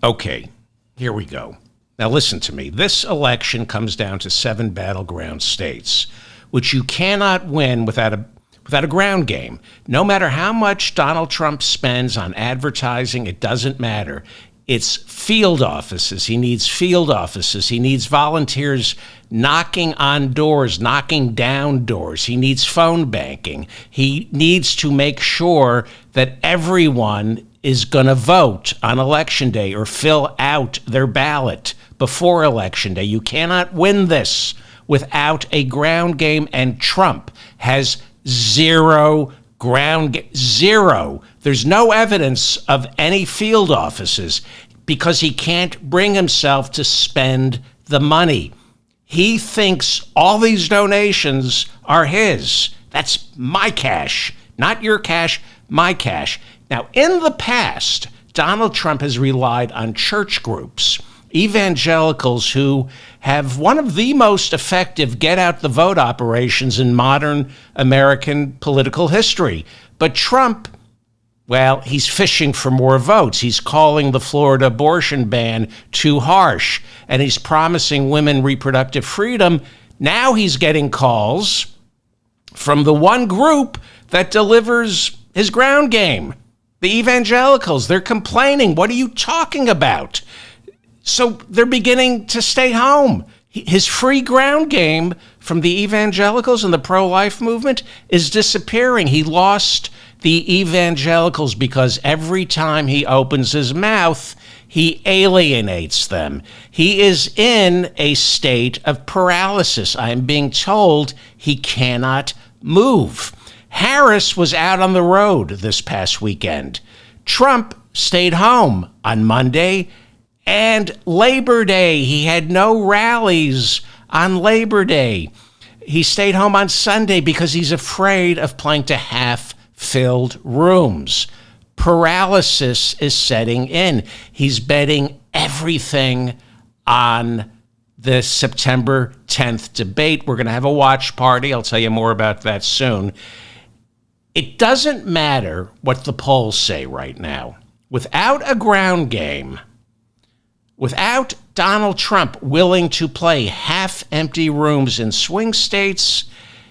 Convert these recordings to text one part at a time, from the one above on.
Okay, here we go. Now listen to me. This election comes down to 7 battleground states, which you cannot win without a ground game. No matter how much Donald Trump spends on advertising, it doesn't matter. It's field offices. He needs field offices. He needs volunteers knocking on doors, knocking down doors. He needs phone banking. He needs to make sure that everyone is going to vote on Election Day or fill out their ballot before Election Day. You cannot win this without a ground game, and Trump has zero zero. There's no evidence of any field offices because he can't bring himself to spend the money. He thinks all these donations are his. That's my cash, not your cash, my cash. Now, in the past, Donald Trump has relied on church groups, evangelicals who have one of the most effective get out the vote operations in modern American political history. But Trump, well, he's fishing for more votes. He's calling the Florida abortion ban too harsh, and he's promising women reproductive freedom. Now he's getting calls from the one group that delivers his ground game, the evangelicals. They're complaining. What are you talking about? So they're beginning to stay home. His free ground game from the evangelicals and the pro-life movement is disappearing. He lost the evangelicals because every time he opens his mouth, he alienates them. He is in a state of paralysis. I'm being told he cannot move. Harris was out on the road this past weekend. Trump stayed home on Monday and Labor Day. He had no rallies on Labor Day. He stayed home on Sunday because he's afraid of playing to half-filled rooms. Paralysis is setting in. He's betting everything on the September 10th debate. We're going to have a watch party. I'll tell you more about that soon. It doesn't matter what the polls say right now. Without a ground game, without Donald Trump willing to play half-empty rooms in swing states,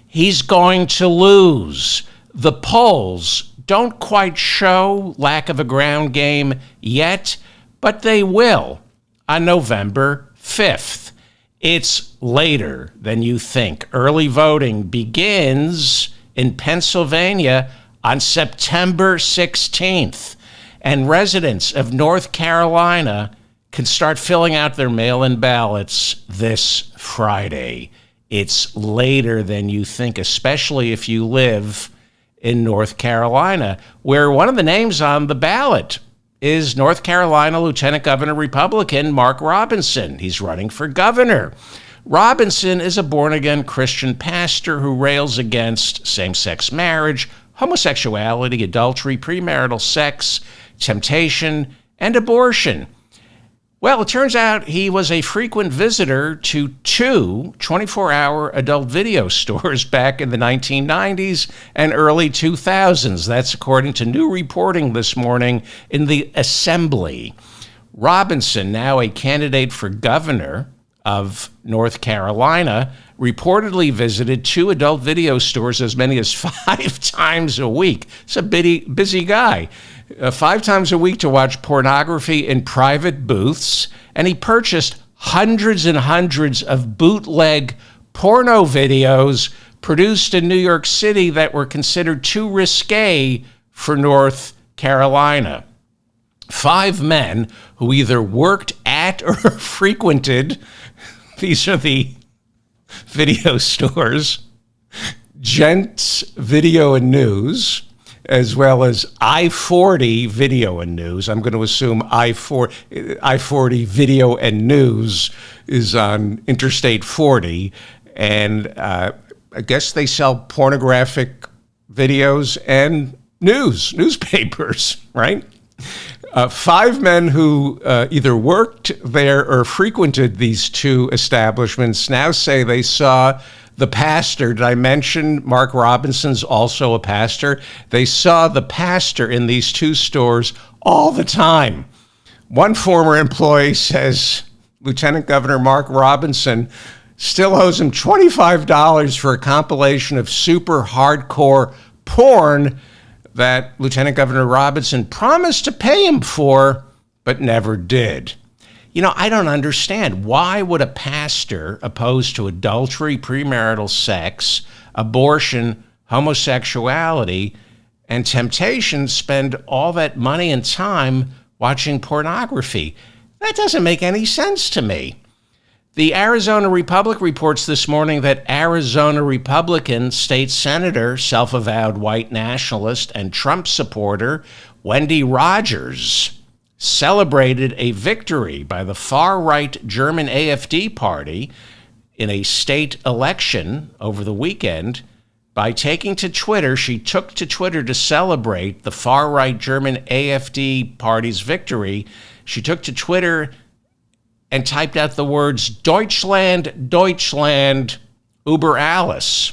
he's going to lose. The polls don't quite show lack of a ground game yet, but they will on November 5th. It's later than you think. Early voting begins in Pennsylvania on September 16th, and residents of North Carolina can start filling out their mail-in ballots this Friday. It's later than you think, especially if you live in North Carolina, where one of the names on the ballot is North Carolina Lieutenant Governor Republican Mark Robinson. He's running for governor. Robinson is a born-again Christian pastor who rails against same-sex marriage, homosexuality, adultery, premarital sex, temptation, and abortion. Well, it turns out he was a frequent visitor to 2 24-hour adult video stores back in the 1990s and early 2000s. That's according to new reporting this morning in the Assembly. Robinson, now a candidate for governor of North Carolina, reportedly visited 2 adult video stores as many as 5 times a week. It's a busy guy. 5 times a week to watch pornography in private booths, and he purchased hundreds and hundreds of bootleg porno videos produced in New York City that were considered too risque for North Carolina. 5 men who either worked at or frequented, these are the video stores, Gents Video and News, as well as I-40 Video and News. I'm going to assume I-40 Video and News is on Interstate 40. And I guess they sell pornographic videos and newspapers, right? 5 men who either worked there or frequented these 2 establishments now say they saw the pastor. Did I mention Mark Robinson's also a pastor? They saw the pastor in these 2 stores all the time. One former employee says Lieutenant Governor Mark Robinson still owes him $25 for a compilation of super hardcore porn that Lieutenant Governor Robinson promised to pay him for, but never did. I don't understand. Why would a pastor opposed to adultery, premarital sex, abortion, homosexuality, and temptation spend all that money and time watching pornography? That doesn't make any sense to me. The Arizona Republic reports this morning that Arizona Republican state senator, self-avowed white nationalist, and Trump supporter Wendy Rogers celebrated a victory by the far-right German AfD party in a state election over the weekend by taking to Twitter. She took to Twitter to celebrate the far-right German AfD party's victory. She took to Twitter and typed out the words Deutschland, Deutschland, über alles,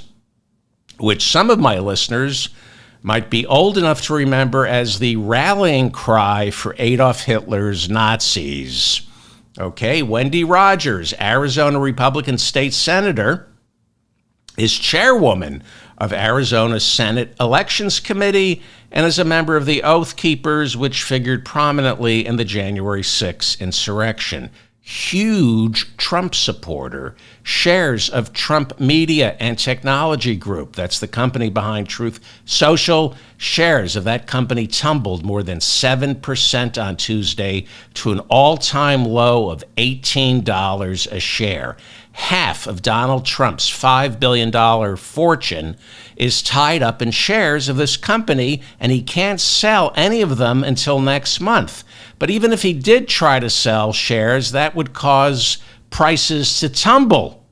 which some of my listeners might be old enough to remember as the rallying cry for Adolf Hitler's Nazis. Okay, Wendy Rogers, Arizona Republican state senator, is chairwoman of Arizona's Senate Elections Committee and is a member of the Oath Keepers, which figured prominently in the January 6th insurrection. Huge Trump supporter, shares of Trump Media and Technology Group, that's the company behind Truth Social, shares of that company tumbled more than 7% on Tuesday to an all-time low of $18 a share. Half of Donald Trump's $5 billion fortune is tied up in shares of this company, and he can't sell any of them until next month. But even if he did try to sell shares, that would cause prices to tumble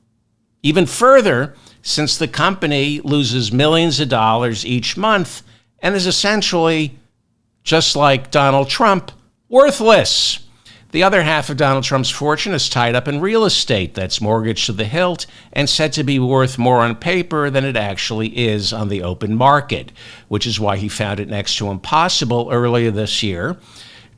even further, since the company loses millions of dollars each month and is essentially, just like Donald Trump, worthless. The other half of Donald Trump's fortune is tied up in real estate that's mortgaged to the hilt and said to be worth more on paper than it actually is on the open market, which is why he found it next to impossible earlier this year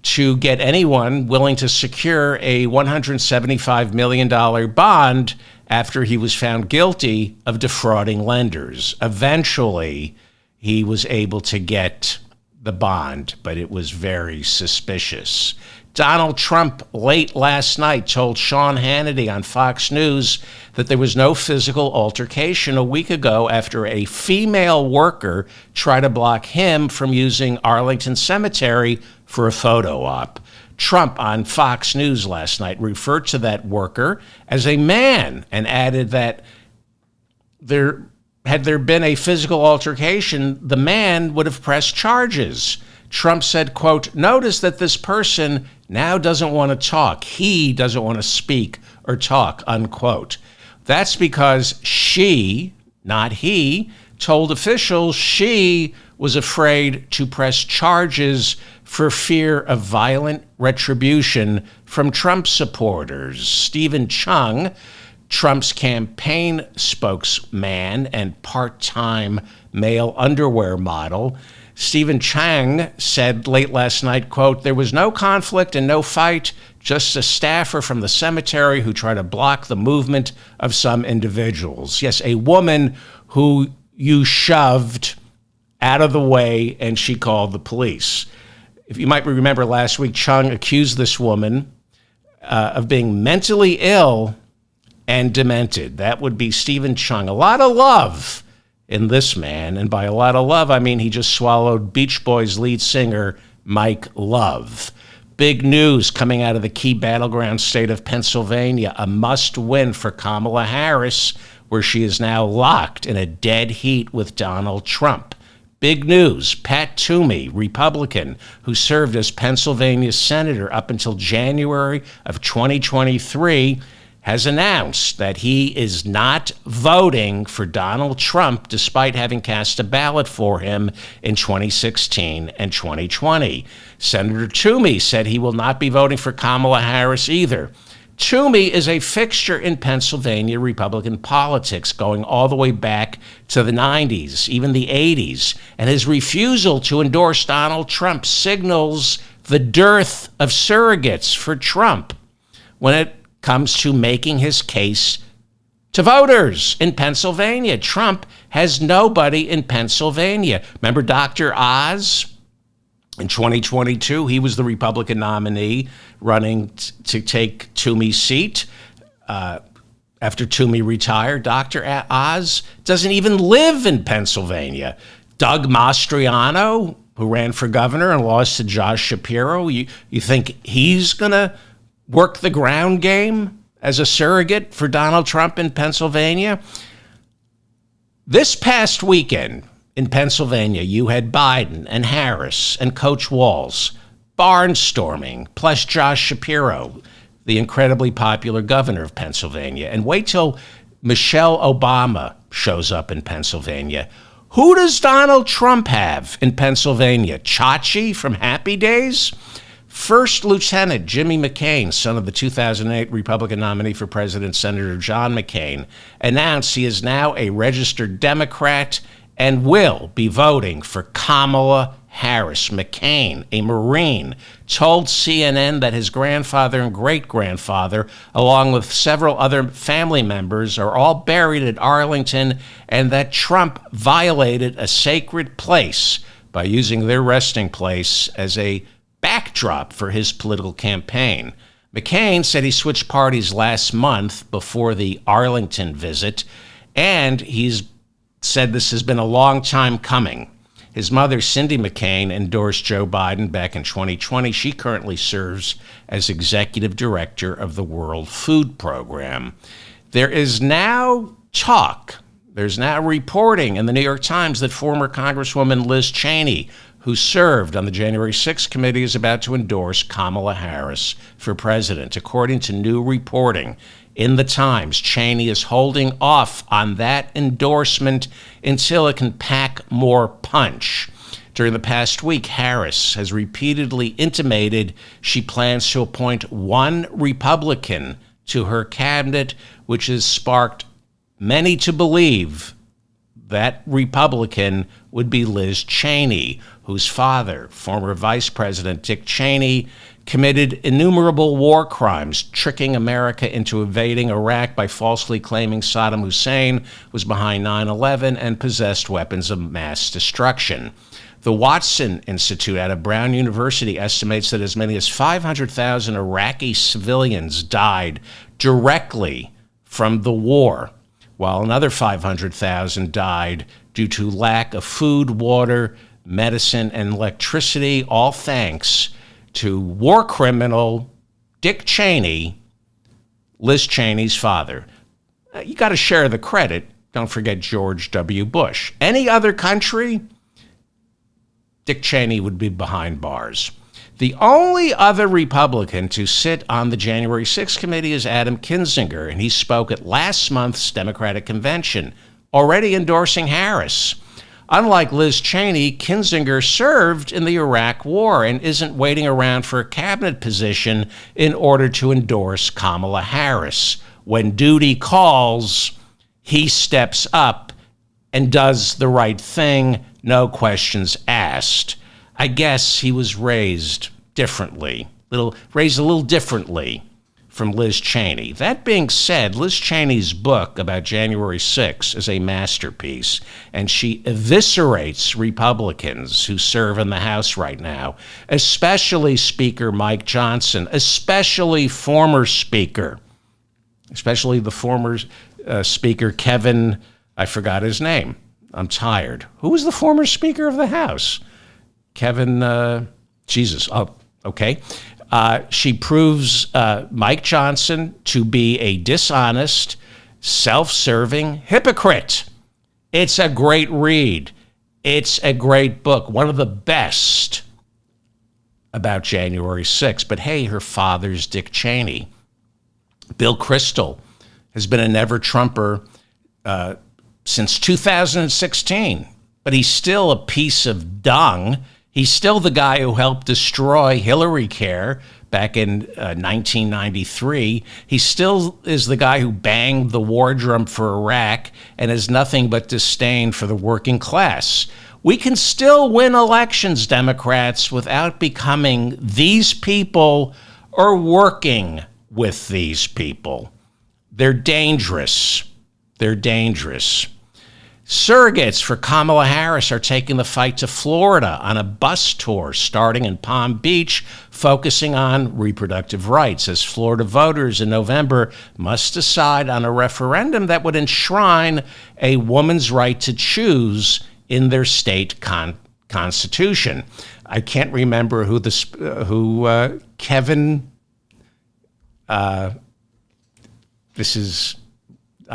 to get anyone willing to secure a $175 million bond after he was found guilty of defrauding lenders. Eventually, he was able to get the bond, but it was very suspicious. Donald Trump late last night told Sean Hannity on Fox News that there was no physical altercation a week ago after a female worker tried to block him from using Arlington Cemetery for a photo op. Trump on Fox News last night referred to that worker as a man and added that had there been a physical altercation, the man would have pressed charges. Trump said, quote, "Notice that this person now doesn't want to talk. He doesn't want to speak or talk," unquote. That's because she, not he, told officials she was afraid to press charges for fear of violent retribution from Trump supporters. Stephen Chung, Trump's campaign spokesman and part-time male underwear model, Stephen Chang said late last night, quote, "There was no conflict and no fight, just a staffer from the cemetery who tried to block the movement of some individuals." Yes, a woman who you shoved out of the way and she called the police. If you might remember last week, Chung accused this woman of being mentally ill and demented. That would be Stephen Chung. A lot of love in this man, and by a lot of love, I mean he just swallowed Beach Boys lead singer Mike Love. Big news coming out of the key battleground state of Pennsylvania, a must-win for Kamala Harris, where she is now locked in a dead heat with Donald Trump. Big news, Pat Toomey, Republican, who served as Pennsylvania's senator up until January of 2023, has announced that he is not voting for Donald Trump despite having cast a ballot for him in 2016 and 2020. Senator Toomey said he will not be voting for Kamala Harris either. Toomey is a fixture in Pennsylvania Republican politics going all the way back to the 90s, even the 80s, and his refusal to endorse Donald Trump signals the dearth of surrogates for Trump when it comes to making his case to voters in Pennsylvania. Trump has nobody in Pennsylvania. Remember Dr. Oz? In 2022, he was the Republican nominee running to take Toomey's seat. After Toomey retired, Dr. Oz doesn't even live in Pennsylvania. Doug Mastriano, who ran for governor and lost to Josh Shapiro, you think he's going to work the ground game as a surrogate for Donald Trump in Pennsylvania? This past weekend in Pennsylvania, you had Biden and Harris and Coach Walz barnstorming, plus Josh Shapiro, the incredibly popular governor of Pennsylvania. And wait till Michelle Obama shows up in Pennsylvania. Who does Donald Trump have in Pennsylvania? Chachi from Happy Days? First Lieutenant Jimmy McCain, son of the 2008 Republican nominee for president, Senator John McCain, announced he is now a registered Democrat and will be voting for Kamala Harris. McCain, a Marine, told CNN that his grandfather and great-grandfather, along with several other family members, are all buried at Arlington, and that Trump violated a sacred place by using their resting place as a backdrop for his political campaign. McCain said he switched parties last month before the Arlington visit, and he's said this has been a long time coming. His mother, Cindy McCain, endorsed Joe Biden back in 2020. She currently serves as executive director of the World Food Program. There is now talk, there's now reporting in the New York Times that former Congresswoman Liz Cheney, who served on the January 6th committee, is about to endorse Kamala Harris for president. According to new reporting in the Times, Cheney is holding off on that endorsement until it can pack more punch. During the past week, Harris has repeatedly intimated she plans to appoint one Republican to her cabinet, which has sparked many to believe that Republican would be Liz Cheney, whose father, former Vice President Dick Cheney, committed innumerable war crimes, tricking America into invading Iraq by falsely claiming Saddam Hussein was behind 9/11 and possessed weapons of mass destruction. The Watson Institute out of Brown University estimates that as many as 500,000 Iraqi civilians died directly from the war, while another 500,000 died due to lack of food, water, medicine, and electricity, all thanks to war criminal Dick Cheney, Liz Cheney's father. You got to share the credit. Don't forget George W. Bush. Any other country, Dick Cheney would be behind bars. The only other Republican to sit on the January 6th committee is Adam Kinzinger, and he spoke at last month's Democratic convention, already endorsing Harris. Unlike Liz Cheney, Kinzinger served in the Iraq War and isn't waiting around for a cabinet position in order to endorse Kamala Harris. When duty calls, he steps up and does the right thing, no questions asked. I guess he was raised differently, raised a little differently from Liz Cheney. That being said, Liz Cheney's book about January 6th is a masterpiece, and she eviscerates Republicans who serve in the House right now, especially Speaker Mike Johnson, especially the former Speaker Kevin, I forgot his name. I'm tired. Who was the former Speaker of the House? Kevin, Jesus. Oh, okay. She proves Mike Johnson to be a dishonest, self-serving hypocrite. It's a great read. It's a great book, one of the best about January 6th. But hey, her father's Dick Cheney. Bill Kristol has been a never-Trumper since 2016, but he's still a piece of dung. He's still the guy who helped destroy Hillary Care back in 1993. He still is the guy who banged the war drum for Iraq and has nothing but disdain for the working class. We can still win elections, Democrats, without becoming these people or working with these people. They're dangerous. They're dangerous. Surrogates for Kamala Harris are taking the fight to Florida on a bus tour starting in Palm Beach, focusing on reproductive rights, as Florida voters in November must decide on a referendum that would enshrine a woman's right to choose in their state constitution. I can't remember who Kevin. I'm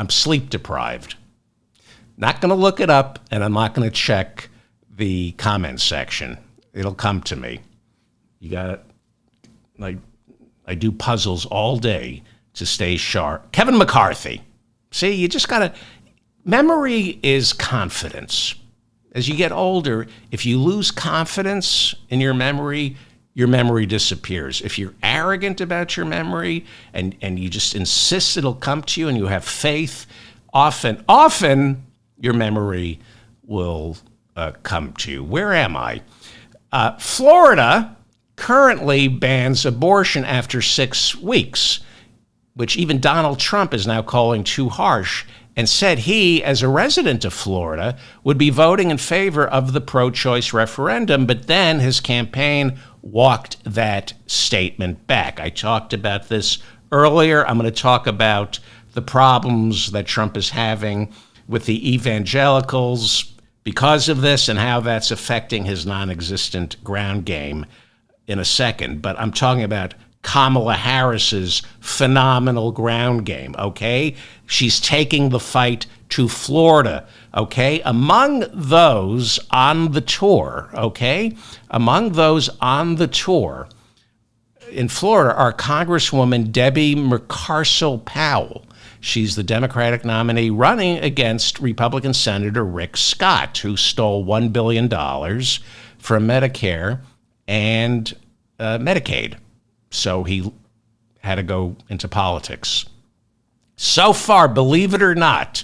sleep deprived. Not going to look it up, and I'm not going to check the comments section. It'll come to me. You got it. I do puzzles all day to stay sharp. Kevin McCarthy. See, you just got to. Memory is confidence. As you get older, if you lose confidence in your memory disappears. If you're arrogant about your memory and you just insist it'll come to you and you have faith, often your memory will come to you. Where am I? Florida currently bans abortion after 6 weeks, which even Donald Trump is now calling too harsh, and said he, as a resident of Florida, would be voting in favor of the pro-choice referendum, but then his campaign walked that statement back. I talked about this earlier. I'm going to talk about the problems that Trump is having with the evangelicals because of this and how that's affecting his non-existent ground game in a second. But I'm talking about Kamala Harris's phenomenal ground game, okay? She's taking the fight to Florida, okay? Among those on the tour, in Florida are Congresswoman Debbie McCarcel-Powell. She's the Democratic nominee running against Republican Senator Rick Scott, who stole $1 billion from Medicare and Medicaid. So he had to go into politics. So far, believe it or not,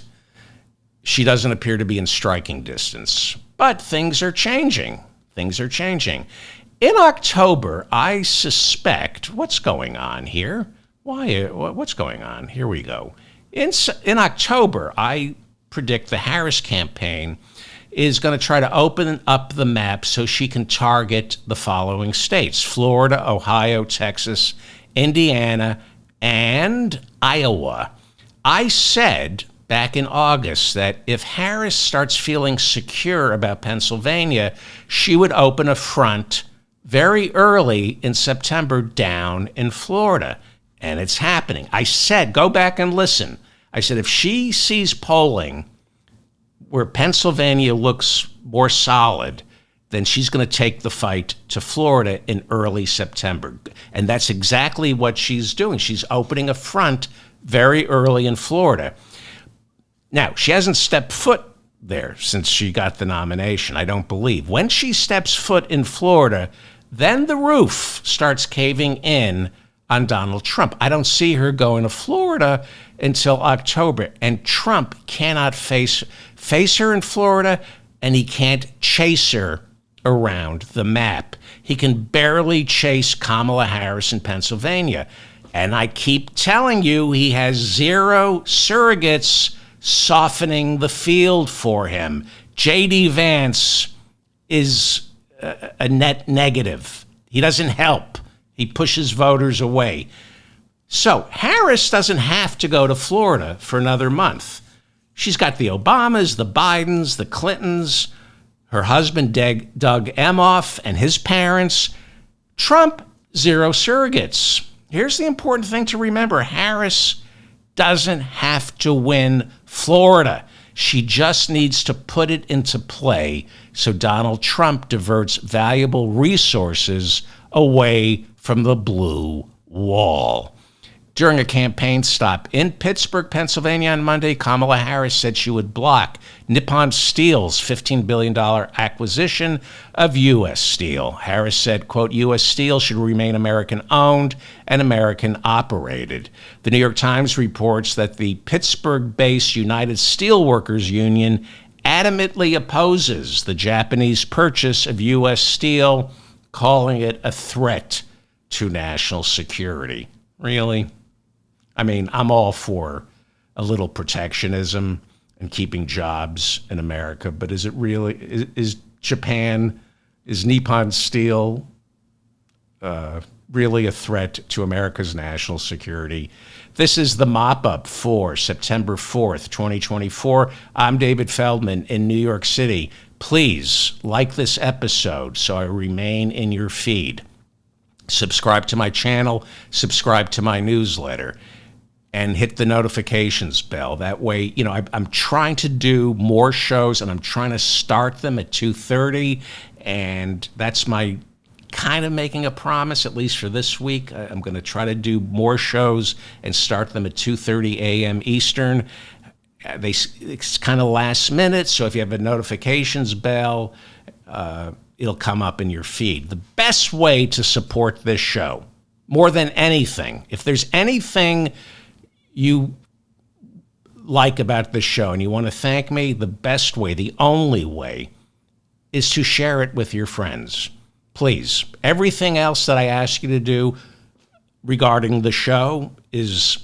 she doesn't appear to be in striking distance. But things are changing. Things are changing. In October, I suspect, what's going on here? What's going on? Here we go. In October, I predict the Harris campaign is going to try to open up the map so she can target the following states: Florida, Ohio, Texas, Indiana, and Iowa. I said back in August that if Harris starts feeling secure about Pennsylvania, she would open a front very early in September down in Florida. And it's happening. I said, go back and listen. I said, if she sees polling where Pennsylvania looks more solid, then she's going to take the fight to Florida in early September. And that's exactly what she's doing. She's opening a front very early in Florida. Now, she hasn't stepped foot there since she got the nomination, I don't believe. When she steps foot in Florida, then the roof starts caving in on Donald Trump. I don't see her going to Florida until October. And Trump cannot face her in Florida, and he can't chase her around the map. He can barely chase Kamala Harris in Pennsylvania. And I keep telling you, he has zero surrogates softening the field for him. J.D. Vance is a net negative. He doesn't help. He pushes voters away. So Harris doesn't have to go to Florida for another month. She's got the Obamas, the Bidens, the Clintons, her husband Doug Emhoff and his parents. Trump, zero surrogates. Here's the important thing to remember. Harris doesn't have to win Florida. She just needs to put it into play so Donald Trump diverts valuable resources away from the blue wall. During a campaign stop in Pittsburgh, Pennsylvania on Monday, Kamala Harris said she would block Nippon Steel's $15 billion acquisition of U.S. Steel. Harris said, quote, U.S. Steel should remain American-owned and American-operated. The New York Times reports that the Pittsburgh-based United Steelworkers Union adamantly opposes the Japanese purchase of U.S. steel, calling it a threat to national security. Really? I mean, I'm all for a little protectionism and keeping jobs in America, but is it really, is Japan, is Nippon Steel really a threat to America's national security? This is the mop-up for September 4th, 2024. I'm David Feldman in New York City. Please like this episode so I remain in your feed. Subscribe to my channel, subscribe to my newsletter, and hit the notifications bell. That way, I'm trying to do more shows, and I'm trying to start them at 2:30, and that's my kind of making a promise, at least for this week. I'm going to try to do more shows and start them at 2:30 a.m. Eastern. It's kind of last minute, so if you have a notifications bell, it'll come up in your feed. The best way to support this show, more than anything, if there's anything you like about this show and you want to thank me, the best way, the only way, is to share it with your friends. Please. Everything else that I ask you to do regarding the show is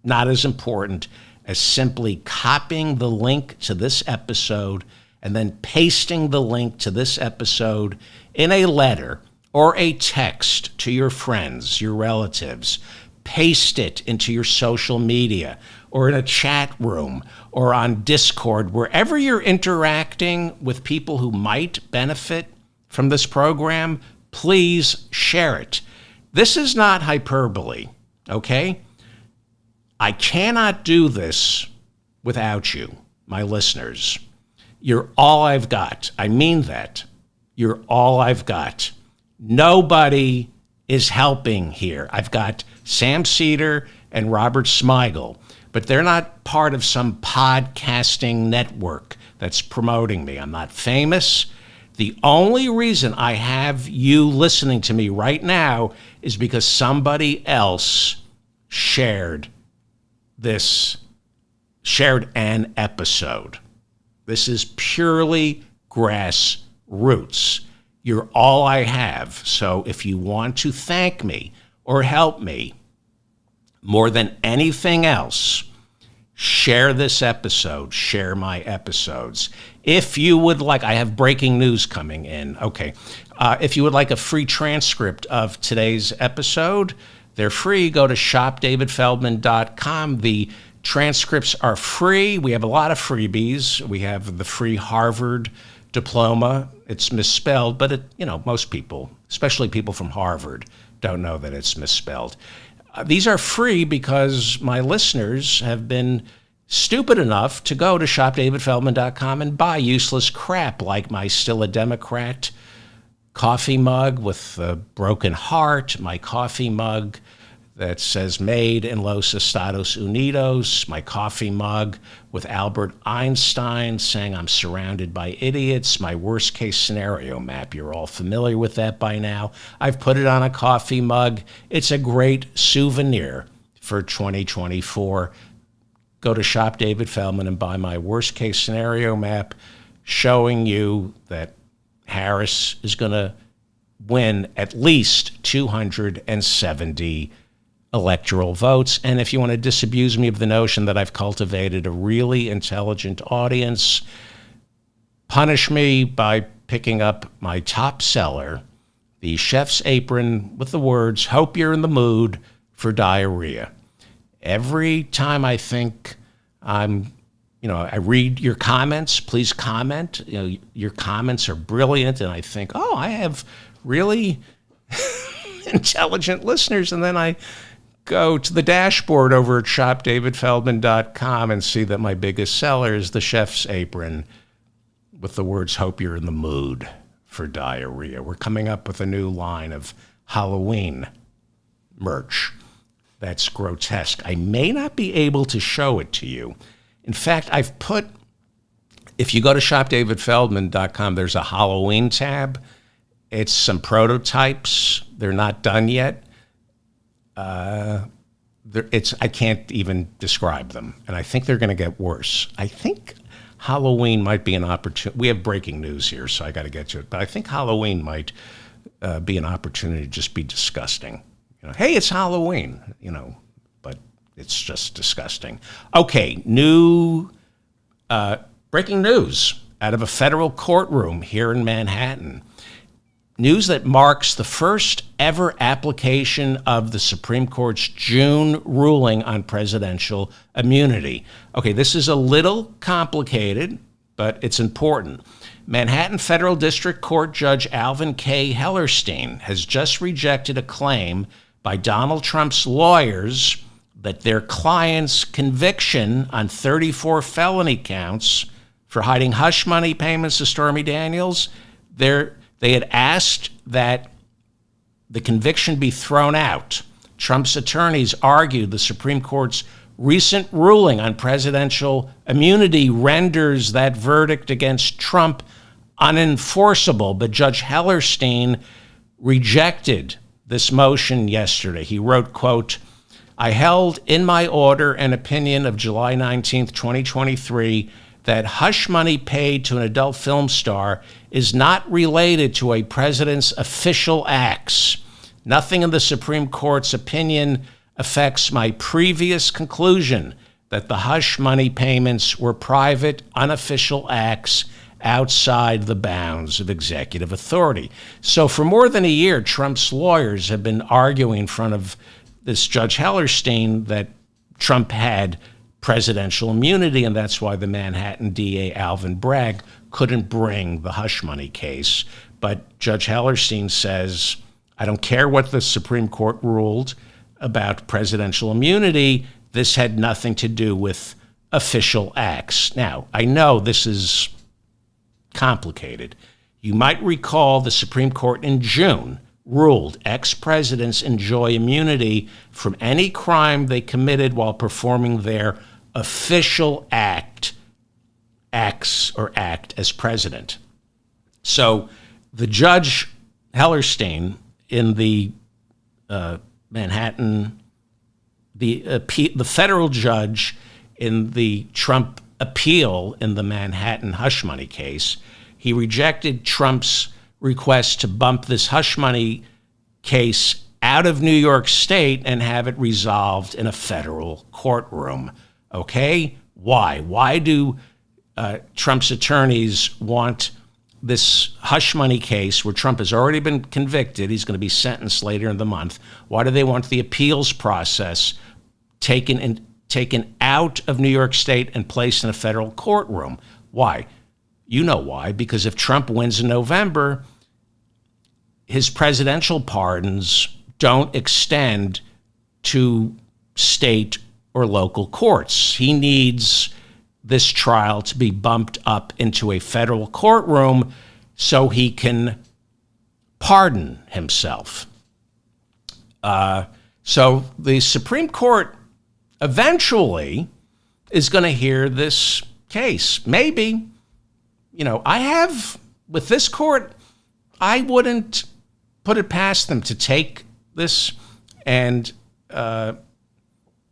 not as important as simply copying the link to this episode and then pasting the link to this episode in a letter or a text to your friends, your relatives. Paste it into your social media or in a chat room or on Discord, wherever you're interacting with people who might benefit from this program. Please share it. This is not hyperbole, okay? I cannot do this without you, my listeners. You're all I've got. I mean that. You're all I've got. Nobody is helping here. I've got Sam Seder and Robert Smigel, but they're not part of some podcasting network that's promoting me. I'm not famous. The only reason I have you listening to me right now is because somebody else shared an episode. This is purely grassroots. You're all I have. So if you want to thank me or help me more than anything else, share this episode, share my episodes. If you would like, I have breaking news coming in. Okay. If you would like a free transcript of today's episode, they're free. Go to shopdavidfeldman.com. The transcripts are free. We have a lot of freebies. We have the free Harvard diploma. It's misspelled, but most people, especially people from Harvard, don't know that it's misspelled. These are free because my listeners have been stupid enough to go to shopdavidfeldman.com and buy useless crap like my Still a Democrat coffee mug with a broken heart, my coffee mug that says made in Los Estados Unidos, my coffee mug with Albert Einstein saying I'm surrounded by idiots, my worst case scenario map. You're all familiar with that by now. I've put it on a coffee mug. It's a great souvenir for 2024. Go to Shop David Feldman and buy my worst case scenario map showing you that Harris is going to win at least 270 electoral votes. And if you want to disabuse me of the notion that I've cultivated a really intelligent audience, punish me by picking up my top seller, the Chef's Apron with the words, "Hope you're in the mood for diarrhea." Every time I think I read your comments, please comment. Your comments are brilliant, and I think, I have really intelligent listeners, and then I go to the dashboard over at shopdavidfeldman.com and see that my biggest seller is the Chef's Apron with the words, "Hope you're in the mood for diarrhea." We're coming up with a new line of Halloween merch that's grotesque. I may not be able to show it to you. In fact, if you go to shopdavidfeldman.com, there's a Halloween tab. It's some prototypes. They're not done yet. I can't even describe them, and I think they're going to get worse. I think Halloween might be an opportunity. We have breaking news here, so I got to get to it. But I think Halloween might be an opportunity to just be disgusting. Hey, it's Halloween, but it's just disgusting. Okay, new breaking news out of a federal courtroom here in Manhattan. News that marks the first ever application of the Supreme Court's June ruling on presidential immunity. Okay, this is a little complicated, but it's important. Manhattan Federal District Court Judge Alvin K. Hellerstein has just rejected a claim by Donald Trump's lawyers that their client's conviction on 34 felony counts for hiding hush money payments to Stormy Daniels, they had asked that the conviction be thrown out. Trump's attorneys argued the Supreme Court's recent ruling on presidential immunity renders that verdict against Trump unenforceable, but Judge Hellerstein rejected this motion yesterday. He wrote, quote, "I held in my order an opinion of July 19th, 2023, that hush money paid to an adult film star is not related to a president's official acts. Nothing in the Supreme Court's opinion affects my previous conclusion that the hush money payments were private, unofficial acts outside the bounds of executive authority." So for more than a year, Trump's lawyers have been arguing in front of this Judge Hellerstein that Trump had presidential immunity, and that's why the Manhattan DA Alvin Bragg couldn't bring the hush money case. But Judge Hellerstein says, I don't care what the Supreme Court ruled about presidential immunity. This had nothing to do with official acts. Now, I know this is complicated. You might recall the Supreme Court in June ruled ex-presidents enjoy immunity from any crime they committed while performing their official act as president. So the Judge Hellerstein in the Manhattan, the federal judge in the Trump appeal in the Manhattan hush money case, he rejected Trump's request to bump this hush money case out of New York State and have it resolved in a federal courtroom. Okay? Why? Why do Trump's attorneys want this hush money case where Trump has already been convicted? He's going to be sentenced later in the month. Why do they want the appeals process taken out of New York State and placed in a federal courtroom? Why? You know why. Because if Trump wins in November, his presidential pardons don't extend to state or local courts. He needs this trial to be bumped up into a federal courtroom so he can pardon himself. So the Supreme Court eventually is going to hear this case. Maybe, with this court, I wouldn't put it past them to take this and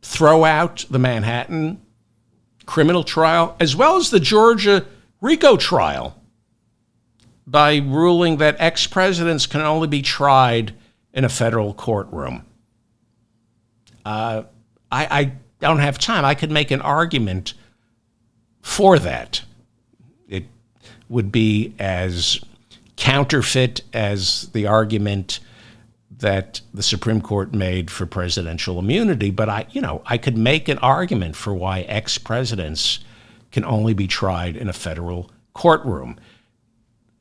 throw out the Manhattan criminal trial as well as the Georgia RICO trial by ruling that ex-presidents can only be tried in a federal courtroom. I don't have time. I could make an argument for that. It would be as counterfeit as the argument that the Supreme Court made for presidential immunity, but I could make an argument for why ex-presidents can only be tried in a federal courtroom.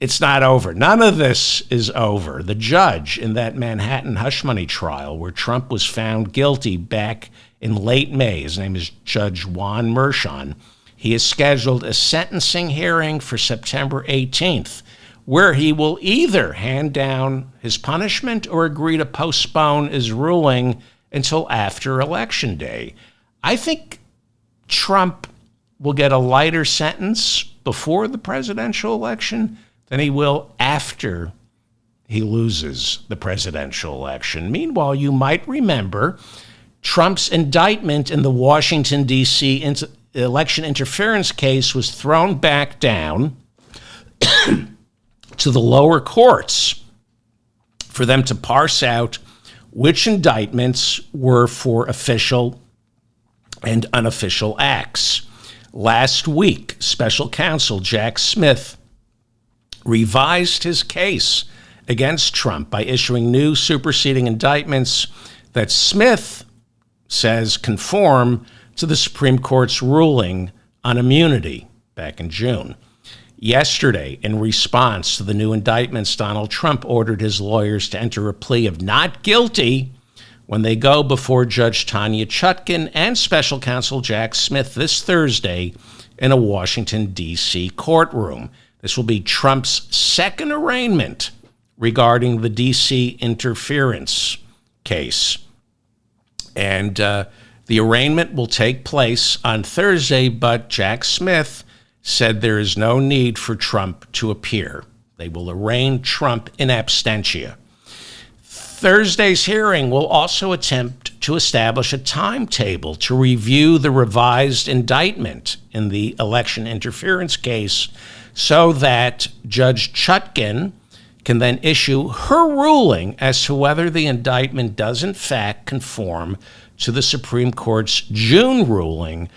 It's not over. None of this is over. The judge in that Manhattan hush money trial where Trump was found guilty back in late May, his name is Judge Juan Merchan, he has scheduled a sentencing hearing for September 18th, where he will either hand down his punishment or agree to postpone his ruling until after Election Day. I think Trump will get a lighter sentence before the presidential election than he will after he loses the presidential election. Meanwhile, you might remember Trump's indictment in the Washington, D.C. election interference case was thrown back down to the lower courts for them to parse out which indictments were for official and unofficial acts. Last week, special counsel Jack Smith revised his case against Trump by issuing new superseding indictments that Smith says conform to the Supreme Court's ruling on immunity back in June. Yesterday, in response to the new indictments, Donald Trump ordered his lawyers to enter a plea of not guilty when they go before Judge Tanya Chutkan and special counsel Jack Smith this Thursday in a Washington, D.C. courtroom. This will be Trump's second arraignment regarding the D.C. interference case. And the arraignment will take place on Thursday, but Jack Smith said there is no need for Trump to appear. They will arraign Trump in absentia. Thursday's hearing will also attempt to establish a timetable to review the revised indictment in the election interference case so that Judge Chutkan can then issue her ruling as to whether the indictment does in fact conform to the Supreme Court's June ruling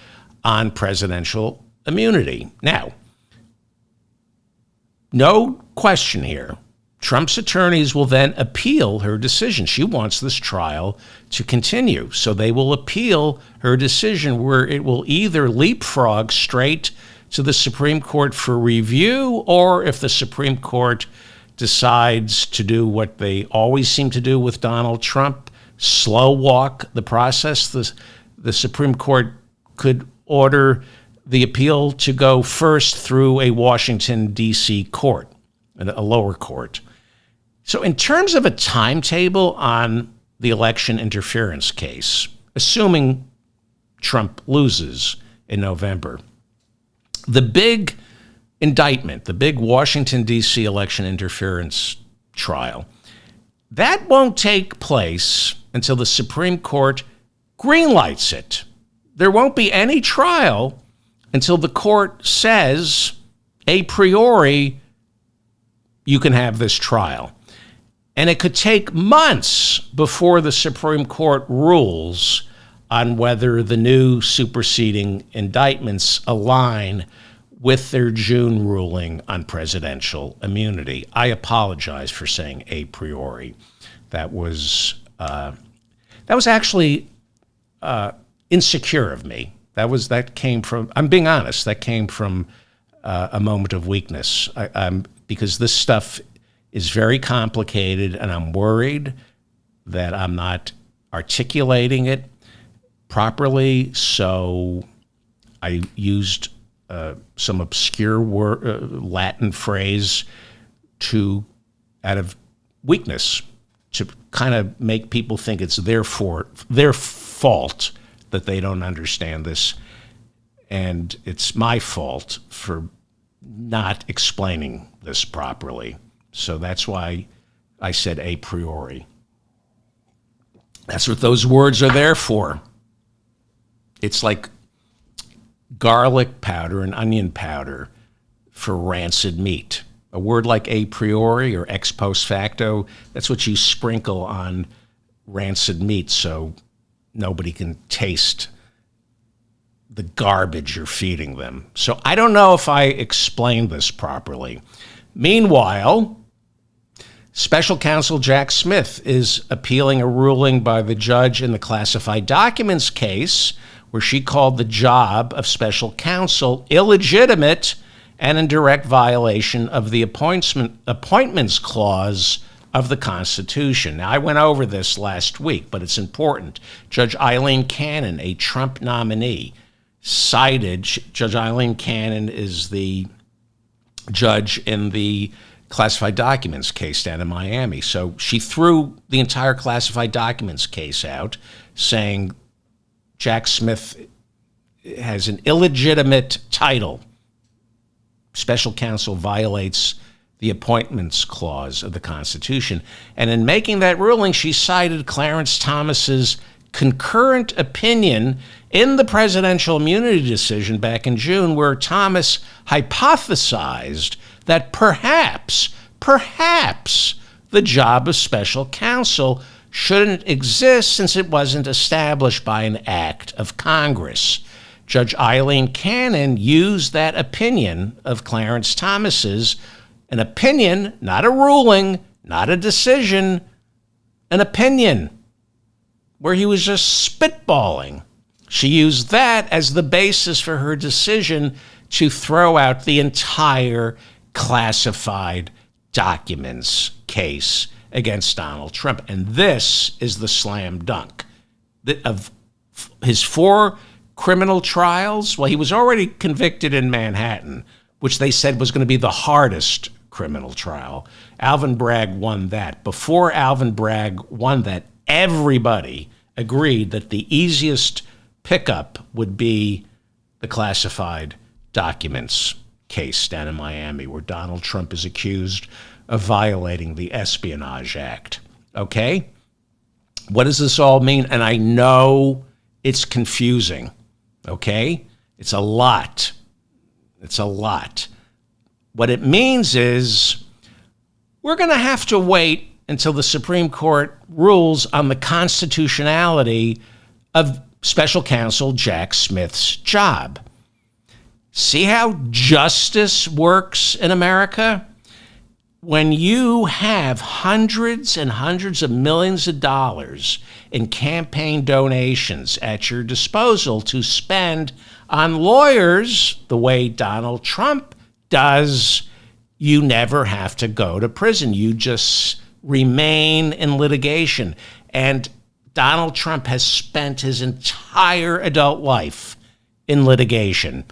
on presidential immunity. Now, no question here. Trump's attorneys will then appeal her decision. She wants this trial to continue. So they will appeal her decision where it will either leapfrog straight to the Supreme Court for review, or if the Supreme Court decides to do what they always seem to do with Donald Trump, slow walk the process, the Supreme Court could order the appeal to go first through a Washington, D.C. court, a lower court. So in terms of a timetable on the election interference case, assuming Trump loses in November, the big indictment, the big Washington, D.C. election interference trial, that won't take place until the Supreme Court greenlights it. There won't be any trial until the court says, a priori, you can have this trial. And it could take months before the Supreme Court rules on whether the new superseding indictments align with their June ruling on presidential immunity. I apologize for saying a priori. That was actually insecure of me. That came from, I'm being honest, that came from a moment of weakness. Because this stuff is very complicated, and I'm worried that I'm not articulating it properly. So I used some obscure Latin phrase out of weakness, to kind of make people think it's their fault that they don't understand this. And it's my fault for not explaining this properly. So that's why I said a priori. That's what those words are there for. It's like garlic powder and onion powder for rancid meat. A word like a priori or ex post facto, that's what you sprinkle on rancid meat so nobody can taste the garbage you're feeding them. So I don't know if I explained this properly. Meanwhile, special counsel Jack Smith is appealing a ruling by the judge in the classified documents case where she called the job of special counsel illegitimate and in direct violation of the appointments clause of the Constitution. Now, I went over this last week, but it's important. Judge Eileen Cannon, a Trump nominee, cited, Judge Eileen Cannon is the judge in the classified documents case down in Miami. So she threw the entire classified documents case out, saying Jack Smith has an illegitimate title. Special counsel violates the appointments clause of the Constitution. And in making that ruling, she cited Clarence Thomas's concurrent opinion in the presidential immunity decision back in June, where Thomas hypothesized that perhaps the job of special counsel shouldn't exist since it wasn't established by an act of Congress. Judge Eileen Cannon used that opinion of Clarence Thomas's, an opinion, not a ruling, not a decision, an opinion, where he was just spitballing. She used that as the basis for her decision to throw out the entire classified documents case against Donald Trump. And this is the slam dunk of his 4 criminal trials. Well, he was already convicted in Manhattan, which they said was going to be the hardest criminal trial. Alvin Bragg won that. Before Alvin Bragg won that, everybody agreed that the easiest pickup would be the classified documents case down in Miami, where Donald Trump is accused of violating the Espionage Act. Okay? What does this all mean? And I know it's confusing. Okay? It's a lot. It's a lot. What it means is we're going to have to wait until the Supreme Court rules on the constitutionality of special counsel Jack Smith's job. See how justice works in America? When you have hundreds and hundreds of millions of dollars in campaign donations at your disposal to spend on lawyers the way Donald Trump does, you never have to go to prison. You just remain in litigation. And Donald Trump has spent his entire adult life in litigation.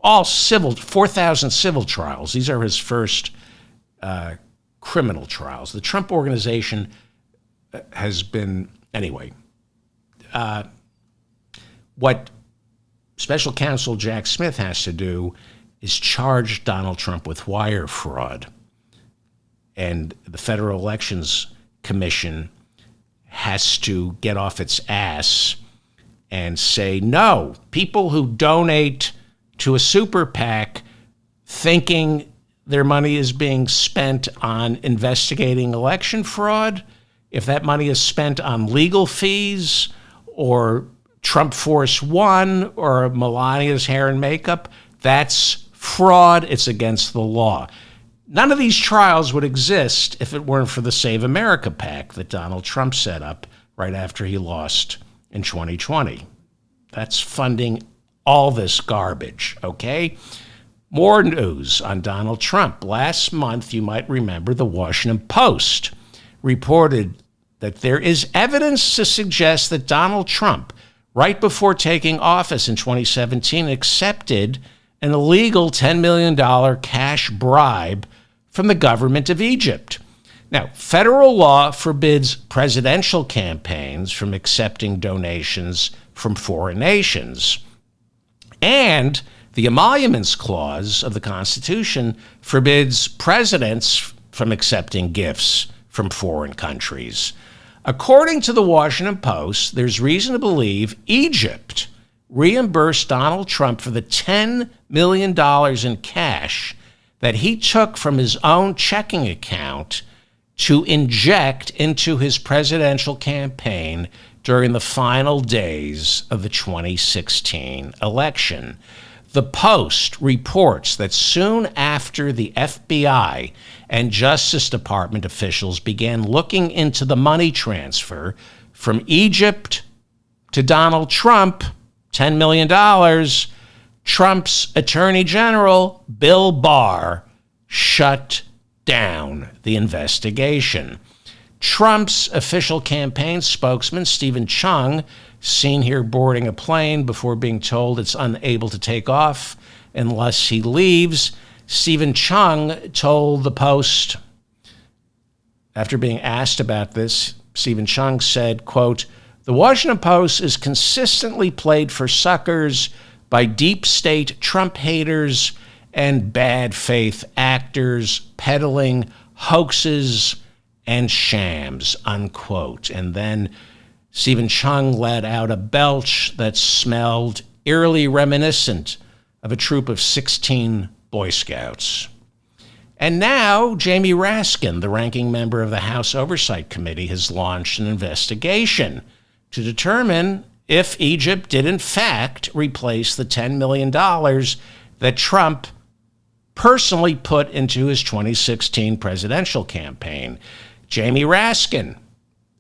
All civil, 4,000 civil trials. These are his first criminal trials. The Trump Organization has been, anyway, what special counsel Jack Smith has to do is charge Donald Trump with wire fraud. And the Federal Elections Commission has to get off its ass and say, no, people who donate to a super PAC thinking their money is being spent on investigating election fraud, if that money is spent on legal fees or Trump Force One or Melania's hair and makeup, that's fraud. It's against the law. None of these trials would exist if it weren't for the Save America PAC that Donald Trump set up right after he lost in 2020. That's funding all this garbage, okay? More news on Donald Trump. Last month, you might remember, the Washington Post reported that there is evidence to suggest that Donald Trump, right before taking office in 2017, accepted an illegal $10 million cash bribe from the government of Egypt. Now, federal law forbids presidential campaigns from accepting donations from foreign nations. And the Emoluments Clause of the Constitution forbids presidents from accepting gifts from foreign countries. According to the Washington Post, there's reason to believe Egypt reimbursed Donald Trump for the $10 million in cash that he took from his own checking account to inject into his presidential campaign during the final days of the 2016 election. The Post reports that soon after the FBI and Justice Department officials began looking into the money transfer from Egypt to Donald Trump, $10 million, Trump's Attorney General, Bill Barr, shut down the investigation. Trump's official campaign spokesman, Stephen Chung, seen here boarding a plane before being told it's unable to take off unless he leaves. Stephen Chung told the Post, after being asked about this, Stephen Chung said, quote, "The Washington Post is consistently played for suckers by deep state Trump haters and bad faith actors peddling hoaxes and shams," unquote. And then Stephen Chung let out a belch that smelled eerily reminiscent of a troop of 16 Boy Scouts. And now Jamie Raskin, the ranking member of the House Oversight Committee, has launched an investigation to determine if Egypt did in fact replace the $10 million that Trump personally put into his 2016 presidential campaign. Jamie Raskin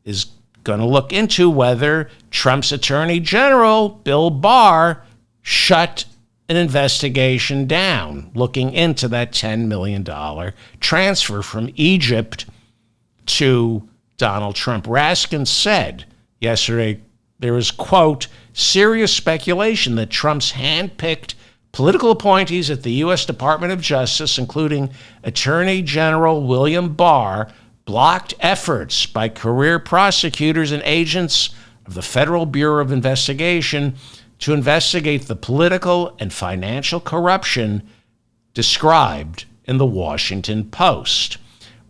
is going to look into whether Trump's Attorney General, Bill Barr, shut an investigation down, looking into that $10 million transfer from Egypt to Donald Trump. Raskin said yesterday there is, quote, serious speculation that Trump's hand-picked political appointees at the U.S. Department of Justice, including Attorney General William Barr, blocked efforts by career prosecutors and agents of the Federal Bureau of Investigation to investigate the political and financial corruption described in the Washington Post.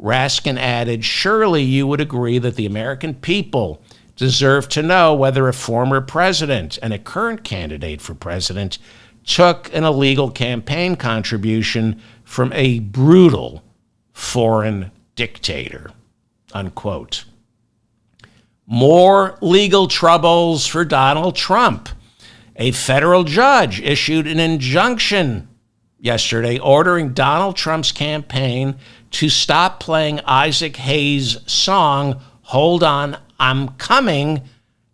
Raskin added, surely you would agree that the American people deserve to know whether a former president and a current candidate for president took an illegal campaign contribution from a brutal foreign dictator, unquote. More legal troubles for Donald Trump. A federal judge issued an injunction yesterday ordering Donald Trump's campaign to stop playing Isaac Hayes' song, Hold On, I'm Coming,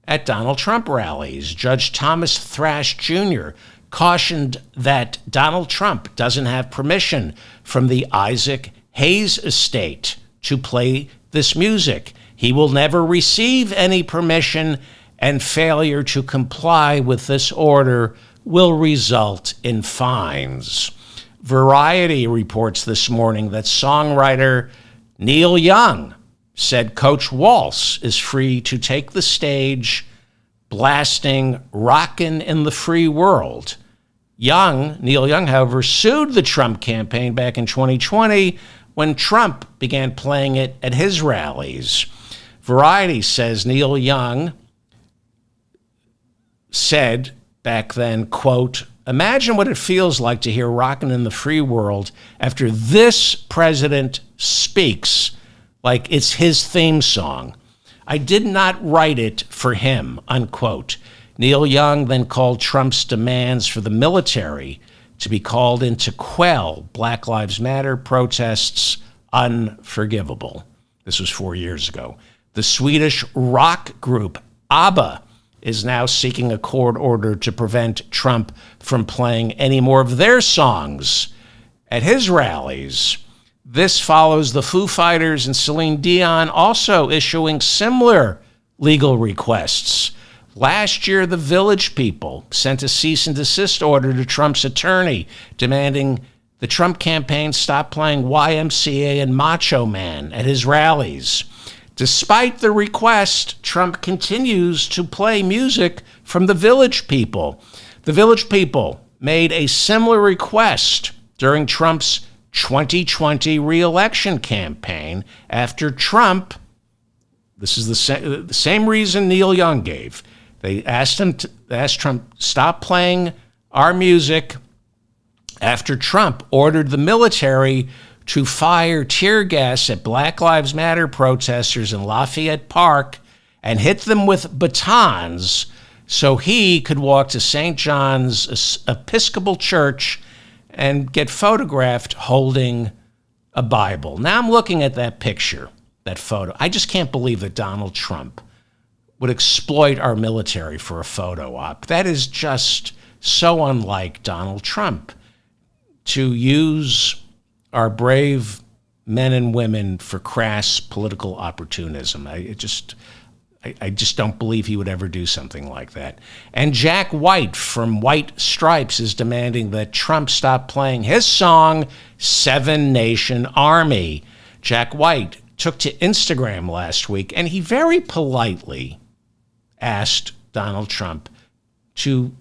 at Donald Trump rallies. Judge Thomas Thrash Jr. cautioned that Donald Trump doesn't have permission from the Isaac Hayes estate to play this music. He will never receive any permission, and failure to comply with this order will result in fines. Variety reports this morning that songwriter Neil Young said Coach Walsh is free to take the stage blasting Rockin' in the Free World. Neil Young, however, sued the Trump campaign back in 2020 when Trump began playing it at his rallies. Variety says Neil Young said back then, quote, imagine what it feels like to hear Rockin' in the Free World after this president speaks like it's his theme song. I did not write it for him, unquote. Neil Young then called Trump's demands for the military to be called in to quell Black Lives Matter protests unforgivable. This was 4 years ago. The Swedish rock group ABBA is now seeking a court order to prevent Trump from playing any more of their songs at his rallies. This follows the Foo Fighters and Celine Dion also issuing similar legal requests. Last year, the Village People sent a cease and desist order to Trump's attorney demanding the Trump campaign stop playing YMCA and Macho Man at his rallies. Despite the request, Trump continues to play music from the Village People. The Village People made a similar request during Trump's 2020 re-election campaign after Trump, this is the same reason Neil Young gave. They asked Trump, stop playing our music after Trump ordered the military to fire tear gas at Black Lives Matter protesters in Lafayette Park and hit them with batons so he could walk to St. John's Episcopal Church and get photographed holding a Bible. Now I'm looking at that picture, that photo. I just can't believe that Donald Trump would exploit our military for a photo op. That is just so unlike Donald Trump, to use our brave men and women for crass political opportunism. I just don't believe he would ever do something like that. And Jack White from White Stripes is demanding that Trump stop playing his song, Seven Nation Army. Jack White took to Instagram last week, and he very politely asked Donald Trump to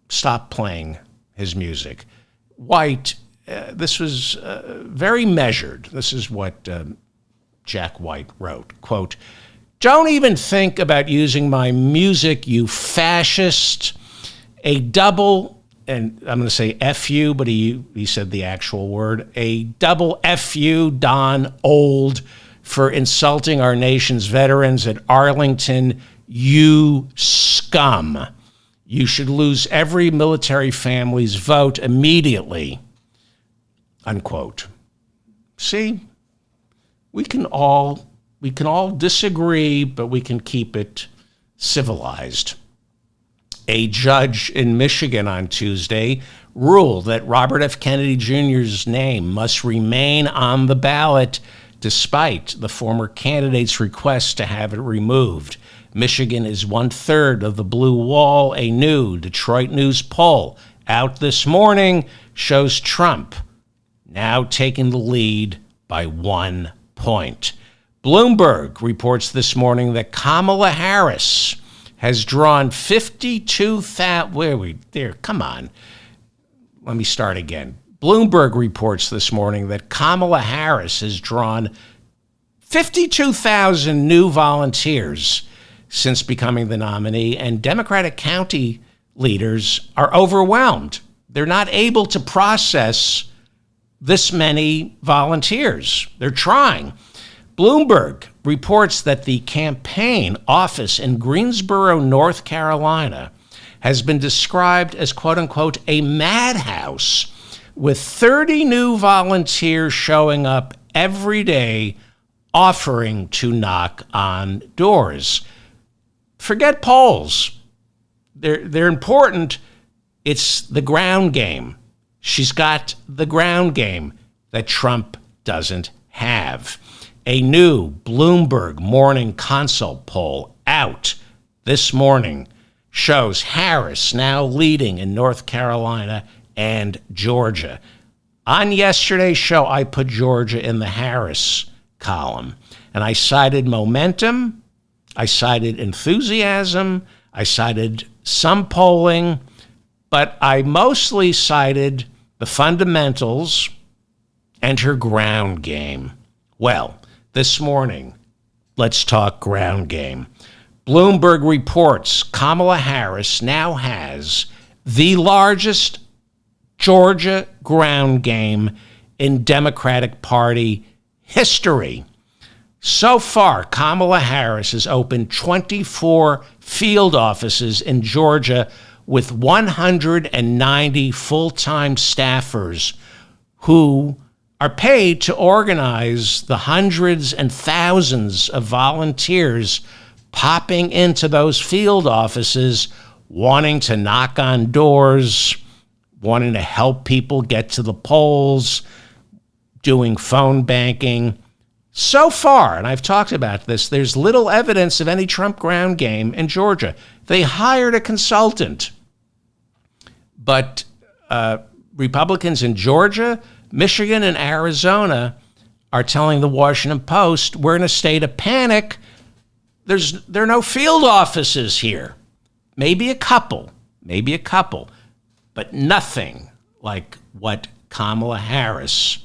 stop playing his music. White, this was very measured. This is what Jack White wrote, quote, Don't even think about using my music, you fascist. A double, and I'm going to say F-U, but he said the actual word, a double F-U, Don Old, for insulting our nation's veterans at Arlington, you scum. You should lose every military family's vote immediately, unquote. See, we can all disagree, but we can keep it civilized. A judge in Michigan on Tuesday ruled that Robert F. Kennedy Jr.'s name must remain on the ballot despite the former candidate's request to have it removed. Michigan is 1/3 of the blue wall. A new Detroit News poll out this morning shows Trump now taking the lead by 1 point. Bloomberg reports this morning that Kamala Harris has drawn 52,000. Come on. Let me start again. Bloomberg reports this morning that Kamala Harris has drawn 52,000 new volunteers since becoming the nominee, and Democratic county leaders are overwhelmed. They're not able to process this many volunteers. They're trying. Bloomberg reports that the campaign office in Greensboro, North Carolina, has been described as, quote unquote, a madhouse, with 30 new volunteers showing up every day offering to knock on doors. Forget polls. They're important. It's the ground game. She's got the ground game that Trump doesn't have. A new Bloomberg Morning Consult poll out this morning shows Harris now leading in North Carolina and Georgia. On yesterday's show, I put Georgia in the Harris column, and I cited momentum, I cited enthusiasm, I cited some polling, but I mostly cited the fundamentals and her ground game. Well, this morning, let's talk ground game. Bloomberg reports Kamala Harris now has the largest Georgia ground game in Democratic Party history. So far, Kamala Harris has opened 24 field offices in Georgia with 190 full-time staffers who are paid to organize the hundreds and thousands of volunteers popping into those field offices, wanting to knock on doors, wanting to help people get to the polls, doing phone banking. So far, and I've talked about this, there's little evidence of any Trump ground game in Georgia. They hired a consultant, but Republicans in Georgia, Michigan, and Arizona are telling the Washington Post, we're in a state of panic. There are no field offices here. Maybe a couple, but nothing like what Kamala Harris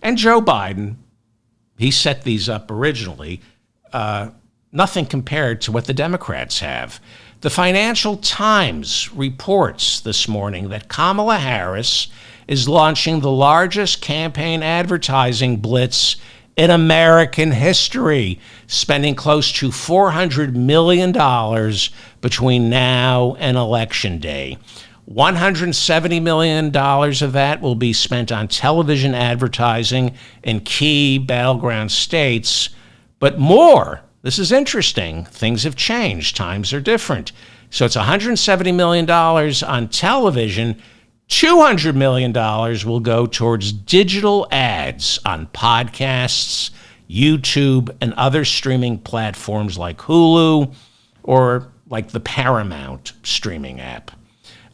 and Joe Biden, he set these up originally, nothing compared to what the Democrats have. The Financial Times reports this morning that Kamala Harris is launching the largest campaign advertising blitz in American history, spending close to $400 million between now and Election Day. $170 million of that will be spent on television advertising in key battleground states, but more. This is interesting. Things have changed. Times are different. So it's $170 million on television. $200 million will go towards digital ads on podcasts, YouTube, and other streaming platforms like Hulu or like the Paramount streaming app.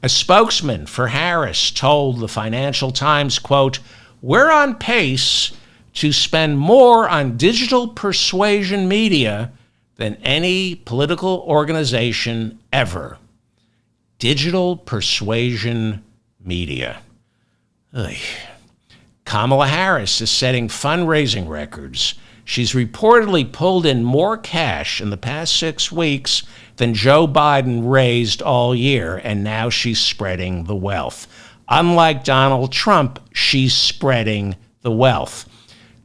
A spokesman for Harris told the Financial Times, quote, "We're on pace to spend more on digital persuasion media than any political organization ever." Digital persuasion media. Ugh. Kamala Harris is setting fundraising records. She's reportedly pulled in more cash in the past 6 weeks than Joe Biden raised all year, and now she's spreading the wealth. Unlike Donald Trump, she's spreading the wealth.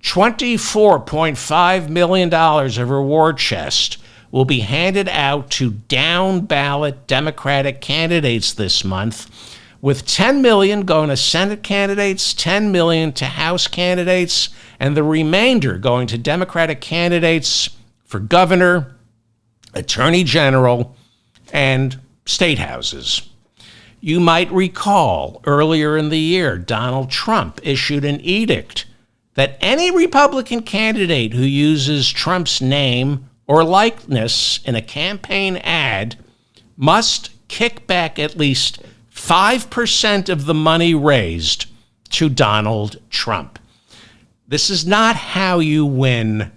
$24.5 million of her war chest will be handed out to down-ballot Democratic candidates this month, with $10 million going to Senate candidates, $10 million to House candidates, and the remainder going to Democratic candidates for governor, attorney general, and state houses. You might recall earlier in the year, Donald Trump issued an edict that any Republican candidate who uses Trump's name or likeness in a campaign ad must kick back at least 5% of the money raised to Donald Trump. This is not how you win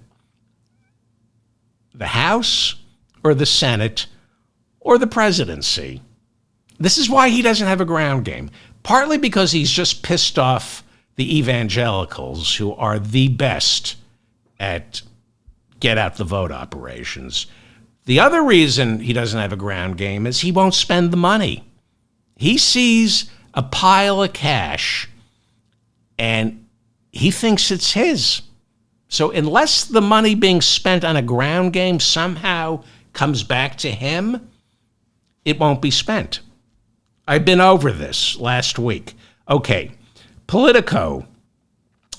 the House or the Senate or the presidency. This is why he doesn't have a ground game, partly because he's just pissed off the evangelicals, who are the best at get out the vote operations. The other reason he doesn't have a ground game is he won't spend the money. He sees a pile of cash and he thinks it's his. So unless the money being spent on a ground game somehow comes back to him, it won't be spent. I've been over this last week. Okay, Politico.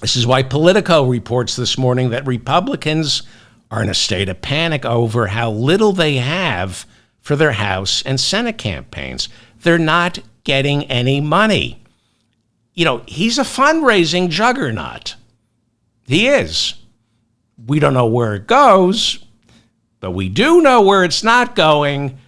This is why Politico reports this morning that Republicans are in a state of panic over how little they have for their House and Senate campaigns. They're not getting any money. You know, he's a fundraising juggernaut. He is. We don't know where it goes, but we do know where it's not going.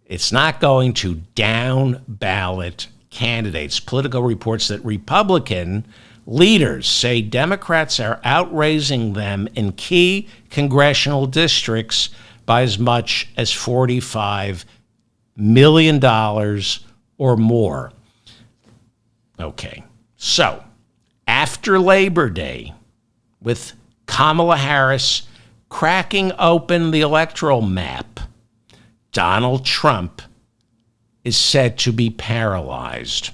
It's not going to down ballot candidates. Politico reports that Republican leaders say Democrats are outraising them in key congressional districts by as much as $45 million or more. Okay, so after Labor Day, with Kamala Harris cracking open the electoral map, Donald Trump is said to be paralyzed.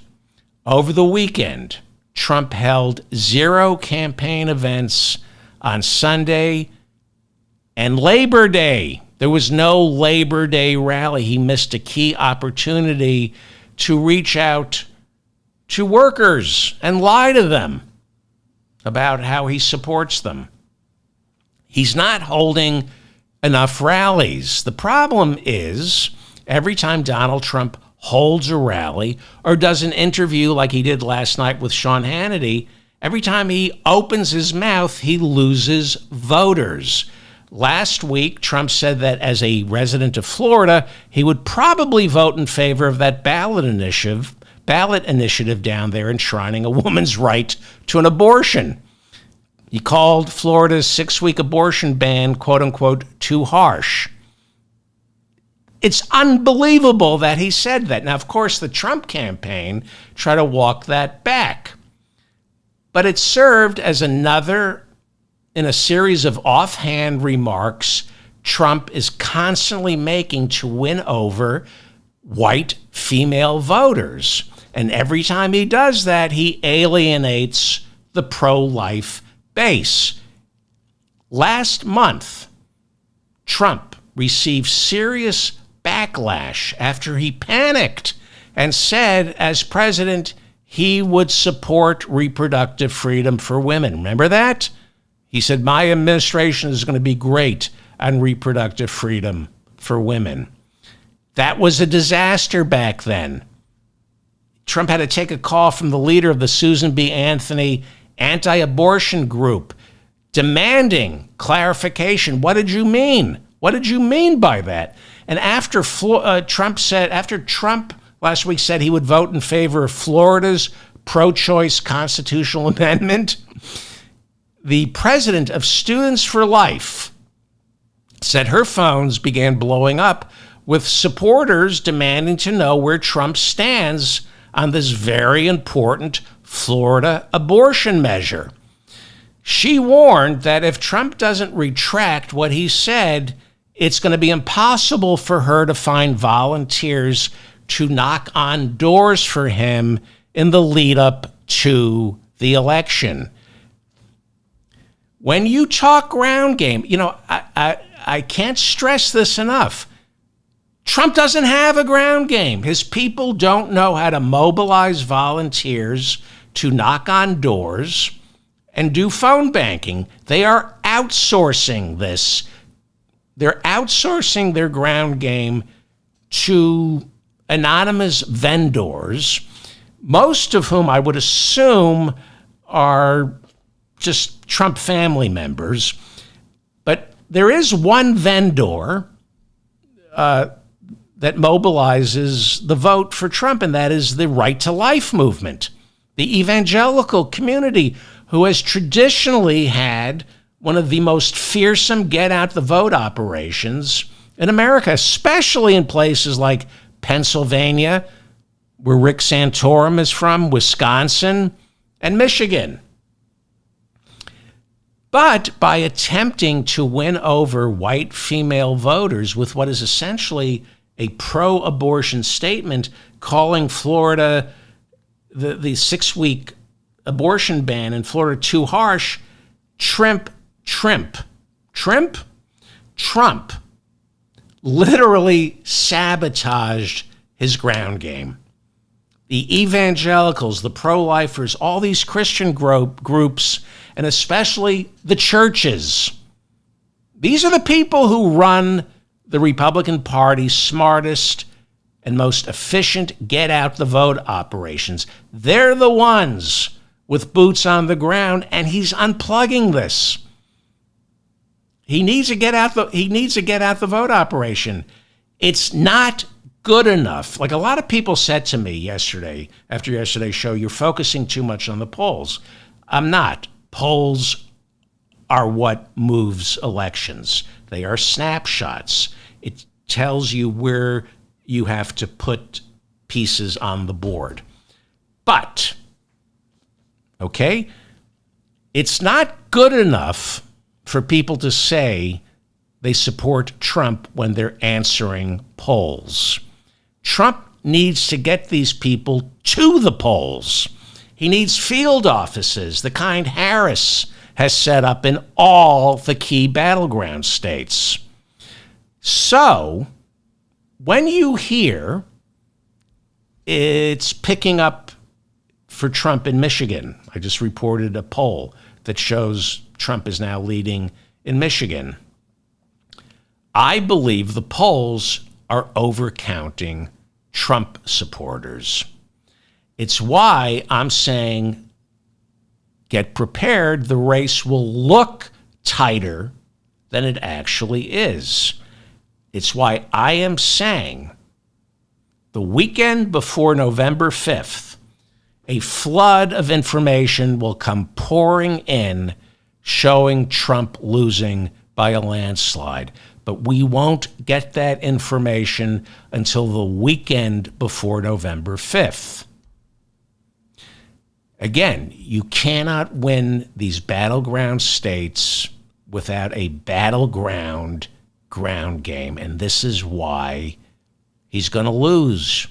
Over the weekend, Trump held 0 campaign events on Sunday and Labor Day. There was no Labor Day rally. He missed a key opportunity to reach out to workers and lie to them about how he supports them. He's not holding enough rallies. The problem is, every time Donald Trump holds a rally or does an interview like he did last night with Sean Hannity, every time he opens his mouth, he loses voters. Last week, Trump said that as a resident of Florida, he would probably vote in favor of that ballot initiative down there enshrining a woman's right to an abortion. He called Florida's 6-week abortion ban, quote unquote, too harsh. It's unbelievable that he said that. Now, of course, the Trump campaign tried to walk that back. But it served as another in a series of offhand remarks Trump is constantly making to win over white female voters. And every time he does that, he alienates the pro-life base. Last month, Trump received serious backlash after he panicked and said, as president, he would support reproductive freedom for women. Remember that? He said, my administration is going to be great on reproductive freedom for women. That was a disaster back then. Trump had to take a call from the leader of the Susan B. Anthony anti-abortion group demanding clarification. What did you mean? What did you mean by that? And after Trump last week said he would vote in favor of Florida's pro-choice constitutional amendment, the president of Students for Life said her phones began blowing up with supporters demanding to know where Trump stands on this very important Florida abortion measure. She warned that if Trump doesn't retract what he said, it's going to be impossible for her to find volunteers to knock on doors for him in the lead up to the election. When you talk ground game, I can't stress this enough. Trump doesn't have a ground game. His people don't know how to mobilize volunteers to knock on doors and do phone banking. They are outsourcing this. They're outsourcing their ground game to anonymous vendors, most of whom I would assume are just Trump family members. But there is one vendor that mobilizes the vote for Trump, and that is the Right to Life movement, the evangelical community, who has traditionally had one of the most fearsome get-out-the-vote operations in America, especially in places like Pennsylvania, where Rick Santorum is from, Wisconsin, and Michigan. But by attempting to win over white female voters with what is essentially a pro-abortion statement, calling Florida, the 6-week abortion ban in Florida, too harsh, Trump literally sabotaged his ground game. The evangelicals, the pro-lifers, all these Christian groups, and especially the churches, these are the people who run the Republican Party's smartest and most efficient get-out-the-vote operations. They're the ones with boots on the ground, and he's unplugging this. He needs a get-out-the-vote operation. It's not good enough. Like a lot of people said to me yesterday, after yesterday's show, you're focusing too much on the polls. I'm not. Polls are what moves elections. They are snapshots. It tells you where you have to put pieces on the board. But, okay, it's not good enough for people to say they support Trump when they're answering polls. Trump needs to get these people to the polls. He needs field offices, the kind Harris has set up in all the key battleground states. So, when you hear it's picking up for Trump in Michigan, I just reported a poll that shows Trump is now leading in Michigan. I believe the polls are overcounting Trump supporters. It's why I'm saying get prepared. The race will look tighter than it actually is. It's why I am saying the weekend before November 5th, a flood of information will come pouring in showing Trump losing by a landslide. But we won't get that information until the weekend before November 5th. Again, you cannot win these battleground states without a battleground ground game, and this is why he's going to lose.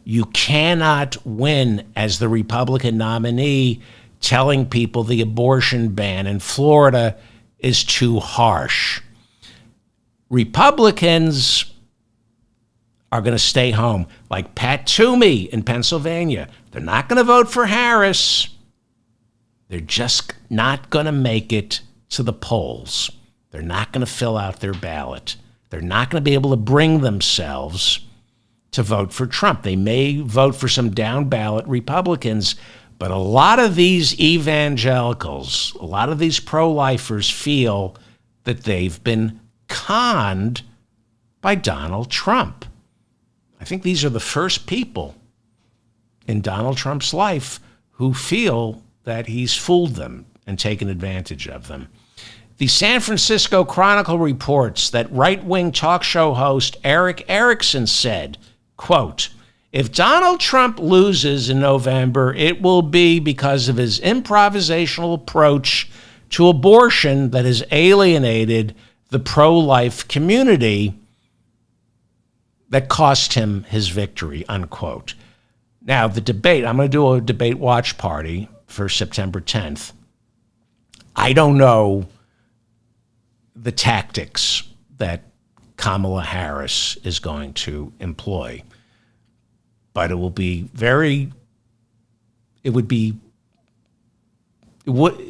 You cannot win as the Republican nominee telling people the abortion ban in Florida is too harsh. Republicans are going to stay home, like Pat Toomey in Pennsylvania. They're not going to vote for Harris. They're just not going to make it to the polls. They're not going to fill out their ballot. They're not going to be able to bring themselves to vote for Trump. They may vote for some down-ballot Republicans, but a lot of these evangelicals, a lot of these pro-lifers feel that they've been conned by Donald Trump. I think these are the first people in Donald Trump's life who feel that he's fooled them and taken advantage of them. The San Francisco Chronicle reports that right-wing talk show host Eric Erickson said, quote, "If Donald Trump loses in November, it will be because of his improvisational approach to abortion that has alienated the pro-life community that cost him his victory, unquote. Now, the debate, I'm going to do a debate watch party for September 10th. I don't know the tactics that Kamala Harris is going to employ, but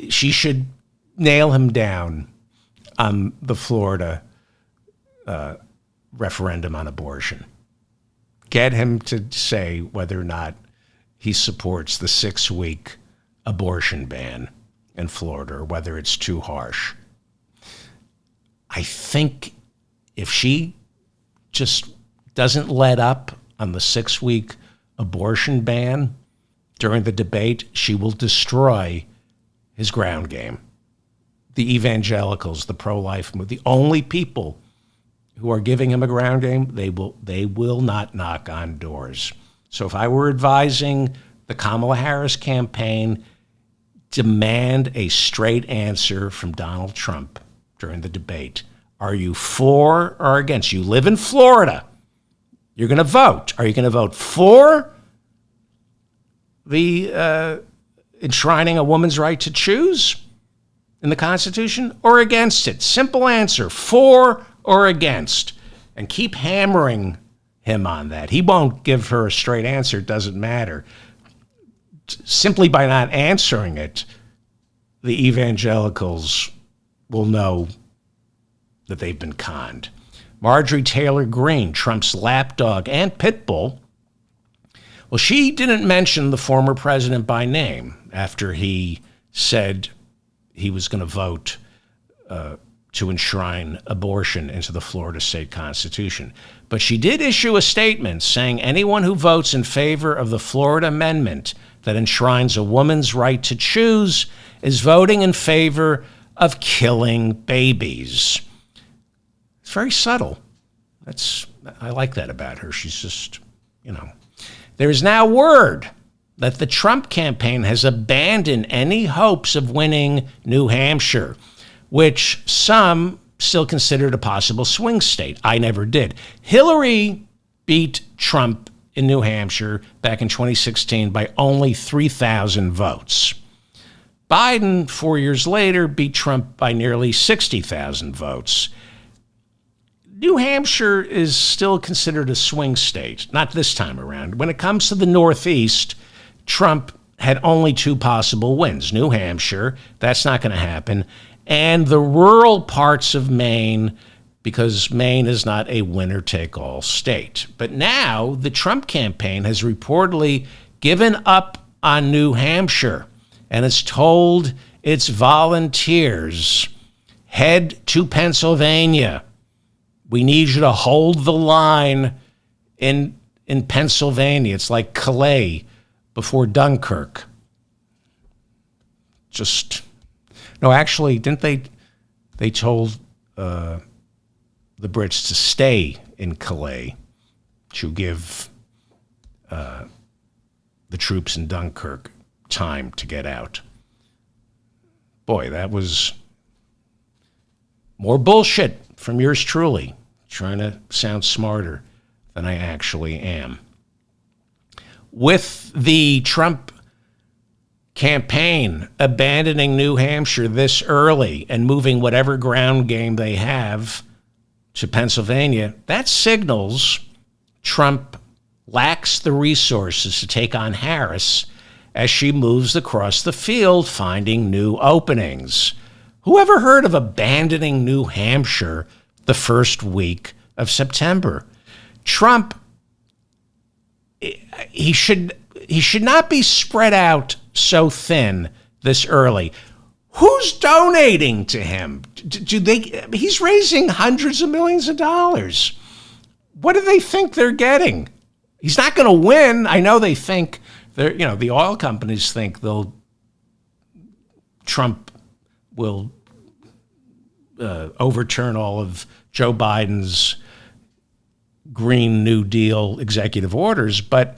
she should nail him down on the Florida referendum on abortion. Get him to say whether or not he supports the 6-week abortion ban in Florida or whether it's too harsh. I think if she just doesn't let up on the 6-week abortion ban during the debate, she will destroy his ground game. The evangelicals, the pro-life movement, the only people who are giving him a ground game, they will not knock on doors. So if I were advising the Kamala Harris campaign, demand a straight answer from Donald Trump during the debate. Are you for or against? You live in Florida. You're going to vote. Are you going to vote for the enshrining a woman's right to choose in the Constitution or against it? Simple answer, for or against. And keep hammering him on that. He won't give her a straight answer. It doesn't matter. Simply by not answering it, the evangelicals will know that they've been conned. Marjorie Taylor Greene, Trump's lapdog and pit bull, well, she didn't mention the former president by name after he said he was going to vote to enshrine abortion into the Florida state constitution. But she did issue a statement saying anyone who votes in favor of the Florida amendment that enshrines a woman's right to choose is voting in favor of killing babies. It's very subtle. I like that about her. She's just, There is now word that the Trump campaign has abandoned any hopes of winning New Hampshire, which some still considered a possible swing state. I never did. Hillary beat Trump in New Hampshire back in 2016 by only 3,000 votes. Biden, 4 years later, beat Trump by nearly 60,000 votes. New Hampshire is still considered a swing state, not this time around. When it comes to the Northeast, Trump had only 2 possible wins. New Hampshire, that's not going to happen, and the rural parts of Maine, because Maine is not a winner-take-all state. But now the Trump campaign has reportedly given up on New Hampshire and has told its volunteers, head to Pennsylvania. We need you to hold the line in Pennsylvania. It's like Calais before Dunkirk. Actually, didn't they told the Brits to stay in Calais to give the troops in Dunkirk time to get out. Boy, that was more bullshit from yours truly, trying to sound smarter than I actually am. With the Trump campaign abandoning New Hampshire this early and moving whatever ground game they have to Pennsylvania, that signals Trump lacks the resources to take on Harris as she moves across the field, finding new openings. Who ever heard of abandoning New Hampshire the first week of September? Trump, he should not be spread out so thin this early. Who's donating to him? He's raising hundreds of millions of dollars. What do they think they're getting? He's not going to win. I know they think the oil companies think Trump will overturn all of Joe Biden's Green New Deal executive orders, but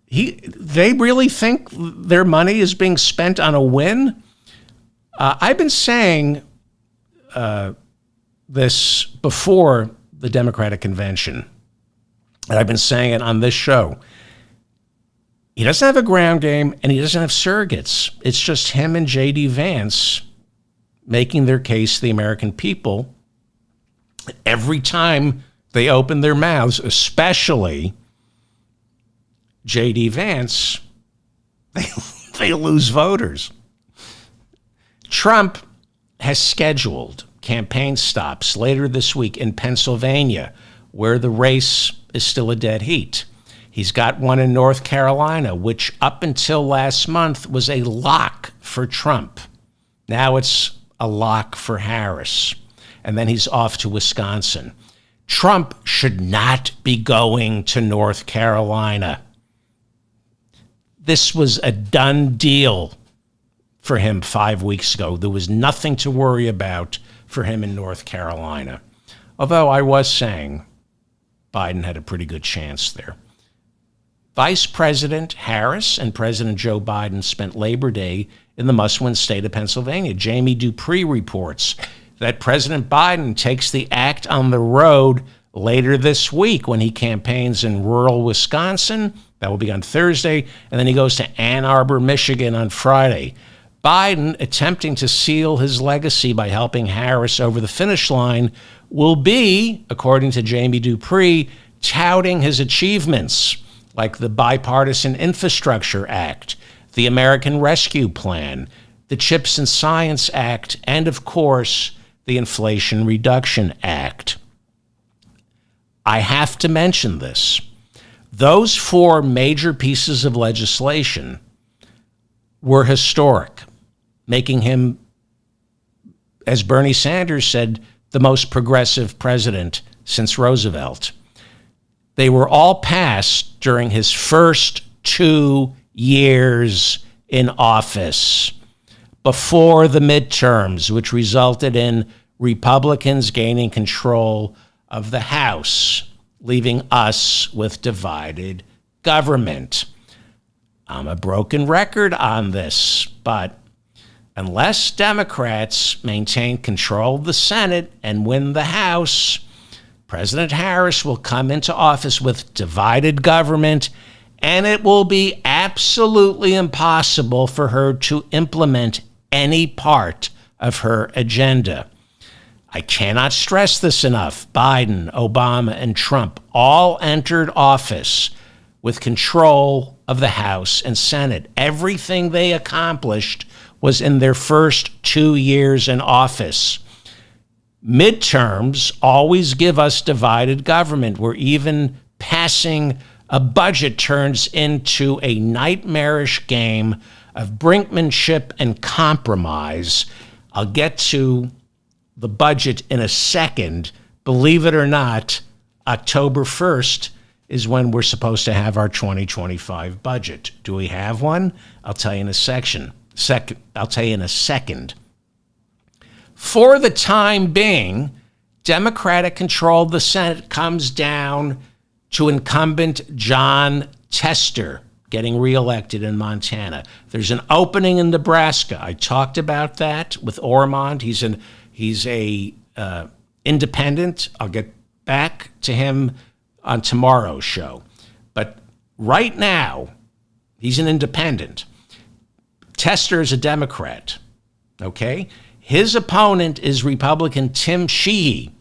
they really think their money is being spent on a win? I've been saying this before the Democratic convention, and I've been saying it on this show. He doesn't have a ground game, and he doesn't have surrogates. It's just him and J.D. Vance making their case to the American people. Every time they open their mouths, especially J.D. Vance, they lose voters. Trump has scheduled campaign stops later this week in Pennsylvania, where the race is still a dead heat. He's got one in North Carolina, which up until last month was a lock for Trump. Now it's a lock for Harris. And then he's off to Wisconsin. Trump should not be going to North Carolina. This was a done deal for him 5 weeks ago. There was nothing to worry about for him in North Carolina. Although I was saying Biden had a pretty good chance there. Vice President Harris and President Joe Biden spent Labor Day in the must-win state of Pennsylvania. Jamie Dupree reports that President Biden takes the act on the road later this week when he campaigns in rural Wisconsin. That will be on Thursday. And then he goes to Ann Arbor, Michigan on Friday. Biden, attempting to seal his legacy by helping Harris over the finish line, will be, according to Jamie Dupree, touting his achievements like the Bipartisan Infrastructure Act, the American Rescue Plan, the CHIPS and Science Act, and, of course, the Inflation Reduction Act. I have to mention this. Those four major pieces of legislation were historic, making him, as Bernie Sanders said, the most progressive president since Roosevelt. They were all passed during his first 2 years in office, before the midterms, which resulted in Republicans gaining control of the House, leaving us with divided government. I'm a broken record on this, but unless Democrats maintain control of the Senate and win the House, President Harris will come into office with divided government, and it will be absolutely impossible for her to implement any part of her agenda. I cannot stress this enough. Biden, Obama, and Trump all entered office with control of the House and Senate. Everything they accomplished was in their first 2 years in office. Midterms always give us divided government, where even passing a budget turns into a nightmarish game of brinkmanship and compromise. I'll get to the budget in a second. Believe it or not, October 1st is when we're supposed to have our 2025 budget. Do we have one? I'll tell you in a second. For the time being, Democratic control of the Senate comes down to incumbent Jon Tester getting reelected in Montana. There's an opening in Nebraska. I talked about that with Ormond. He's a independent. I'll get back to him on tomorrow's show. But right now, he's an independent. Tester is a Democrat, okay? His opponent is Republican Tim Sheehy.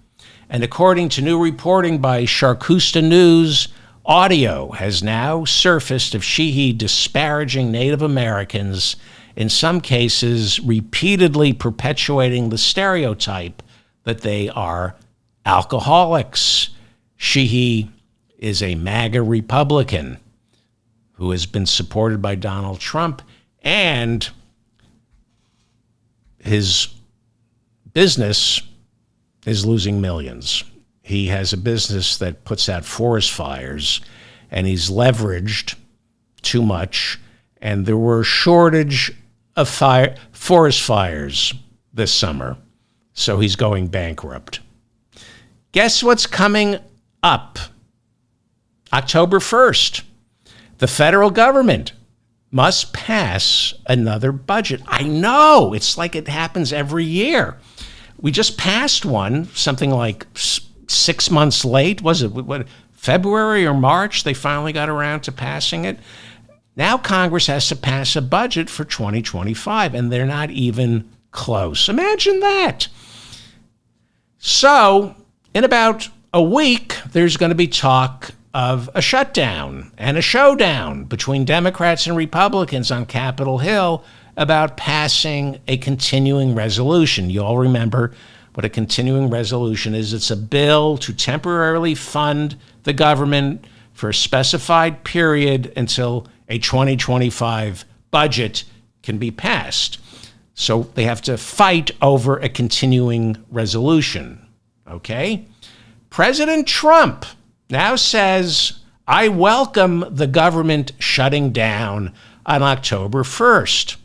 And according to new reporting by Sharkusta News, audio has now surfaced of Sheehy disparaging Native Americans, in some cases repeatedly perpetuating the stereotype that they are alcoholics. Sheehy is a MAGA Republican who has been supported by Donald Trump, and his business is losing millions. He has a business that puts out forest fires, and he's leveraged too much, and there were a shortage of forest fires this summer, so he's going bankrupt. Guess what's coming up? October 1st. The federal government must pass another budget. I know, it's like it happens every year. We just passed one, something like 6 months late. Was it what, February or March? They finally got around to passing it. Now Congress has to pass a budget for 2025, and they're not even close. Imagine that. So, in about a week, there's going to be talk of a shutdown and a showdown between Democrats and Republicans on Capitol Hill about passing a continuing resolution. You all remember what a continuing resolution is. It's a bill to temporarily fund the government for a specified period until a 2025 budget can be passed. So they have to fight over a continuing resolution, okay? President Trump now says, I welcome the government shutting down on October 1st.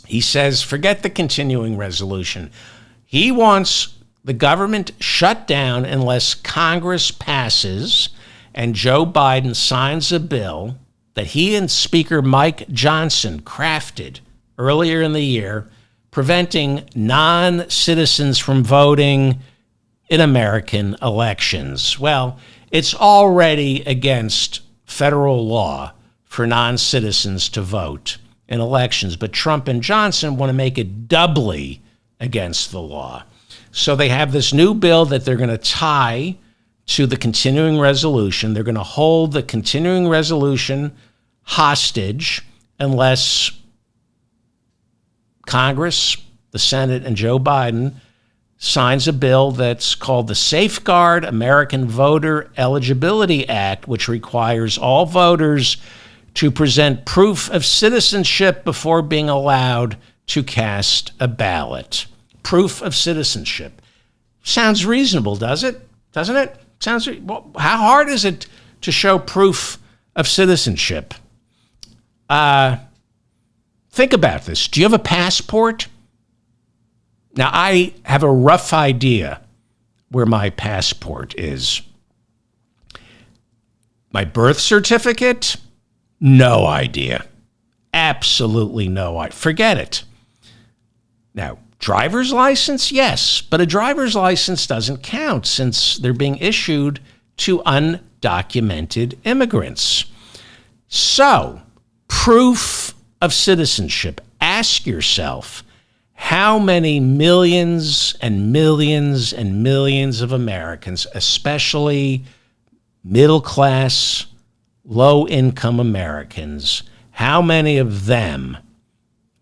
He says, forget the continuing resolution. He wants the government shut down unless Congress passes and Joe Biden signs a bill that he and Speaker Mike Johnson crafted earlier in the year, preventing non-citizens from voting in American elections. Well, it's already against federal law for non-citizens to vote in elections, but Trump and Johnson want to make it doubly against the law. So they have this new bill that they're going to tie to the continuing resolution. They're going to hold the continuing resolution hostage unless Congress, the Senate, and Joe Biden signs a bill that's called the Safeguard American Voter Eligibility Act, which requires all voters to present proof of citizenship before being allowed to cast a ballot. Proof of citizenship. Sounds reasonable, does it? Doesn't it? Well, how hard is it to show proof of citizenship? Think about this. Do you have a passport? Now, I have a rough idea where my passport is. My birth certificate? No idea. Absolutely no idea. Forget it. Now, driver's license? Yes, but a driver's license doesn't count since they're being issued to undocumented immigrants. So, proof of citizenship. Ask yourself, how many millions and millions and millions of Americans, especially middle-class, low-income Americans, how many of them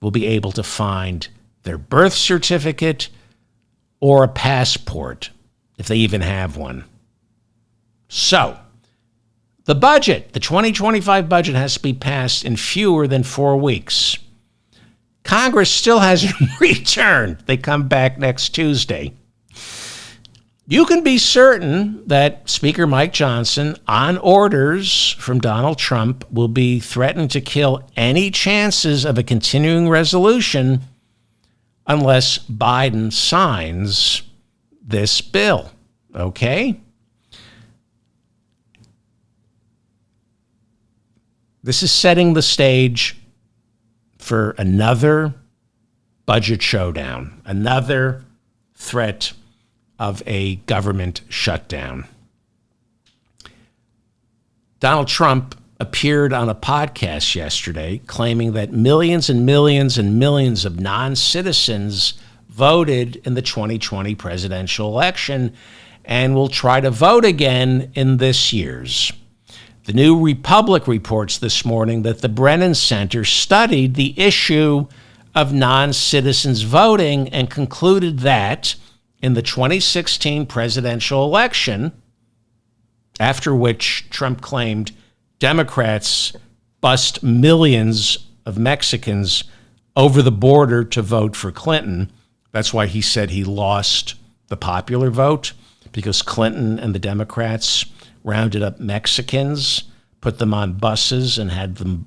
will be able to find their birth certificate or a passport, if they even have one? So, the budget, the 2025 budget, has to be passed in fewer than 4 weeks. Congress still hasn't returned. They come back next Tuesday. You can be certain that Speaker Mike Johnson, on orders from Donald Trump, will be threatening to kill any chances of a continuing resolution unless Biden signs this bill. Okay? This is setting the stage for another budget showdown, another threat of a government shutdown. Donald Trump appeared on a podcast yesterday claiming that millions and millions and millions of non-citizens voted in the 2020 presidential election and will try to vote again in this year's. The New Republic reports this morning that the Brennan Center studied the issue of non-citizens voting and concluded that in the 2016 presidential election, after which Trump claimed Democrats bussed millions of Mexicans over the border to vote for Clinton. That's why he said he lost the popular vote, because Clinton and the Democrats rounded up Mexicans, put them on buses, and had them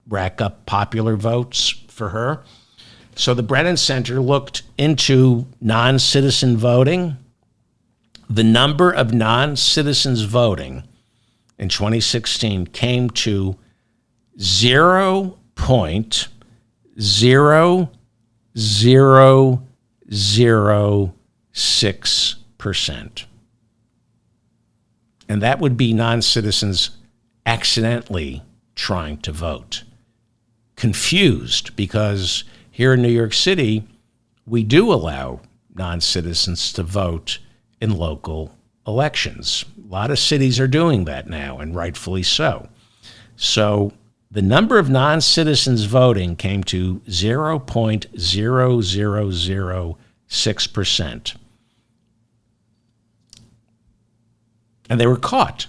rack up popular votes for her. So the Brennan Center looked into non-citizen voting. The number of non-citizens voting in 2016 came to 0.0006%. And that would be non-citizens accidentally trying to vote. Confused, because here in New York City, we do allow non-citizens to vote in local elections. A lot of cities are doing that now, and rightfully so. So the number of non-citizens voting came to 0.0006%. And they were caught.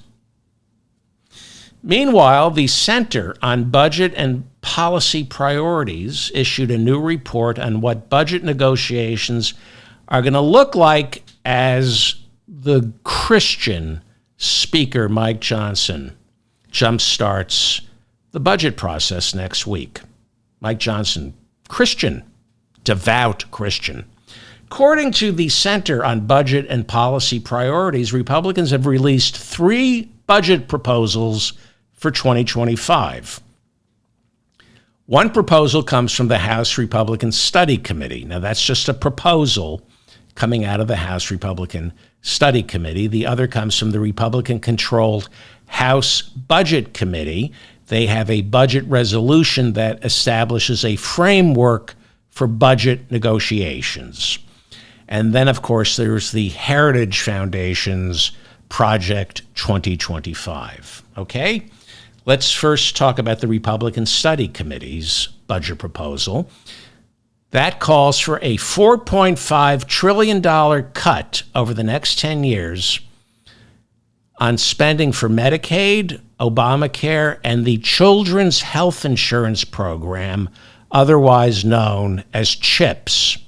Meanwhile, the Center on Budget and Policy Priorities issued a new report on what budget negotiations are going to look like as the Christian Speaker Mike Johnson jumpstarts the budget process next week. Mike Johnson, Christian, devout Christian. According to the Center on Budget and Policy Priorities, Republicans have released 3 budget proposals for 2025. One proposal comes from the House Republican Study Committee. Now, that's just a proposal coming out of the House Republican Study Committee. The other comes from the Republican-controlled House Budget Committee. They have a budget resolution that establishes a framework for budget negotiations. And then, of course, there's the Heritage Foundation's Project 2025. Okay? Let's first talk about the Republican Study Committee's budget proposal. That calls for a $4.5 trillion cut over the next 10 years on spending for Medicaid, Obamacare, and the Children's Health Insurance Program, otherwise known as CHIPS.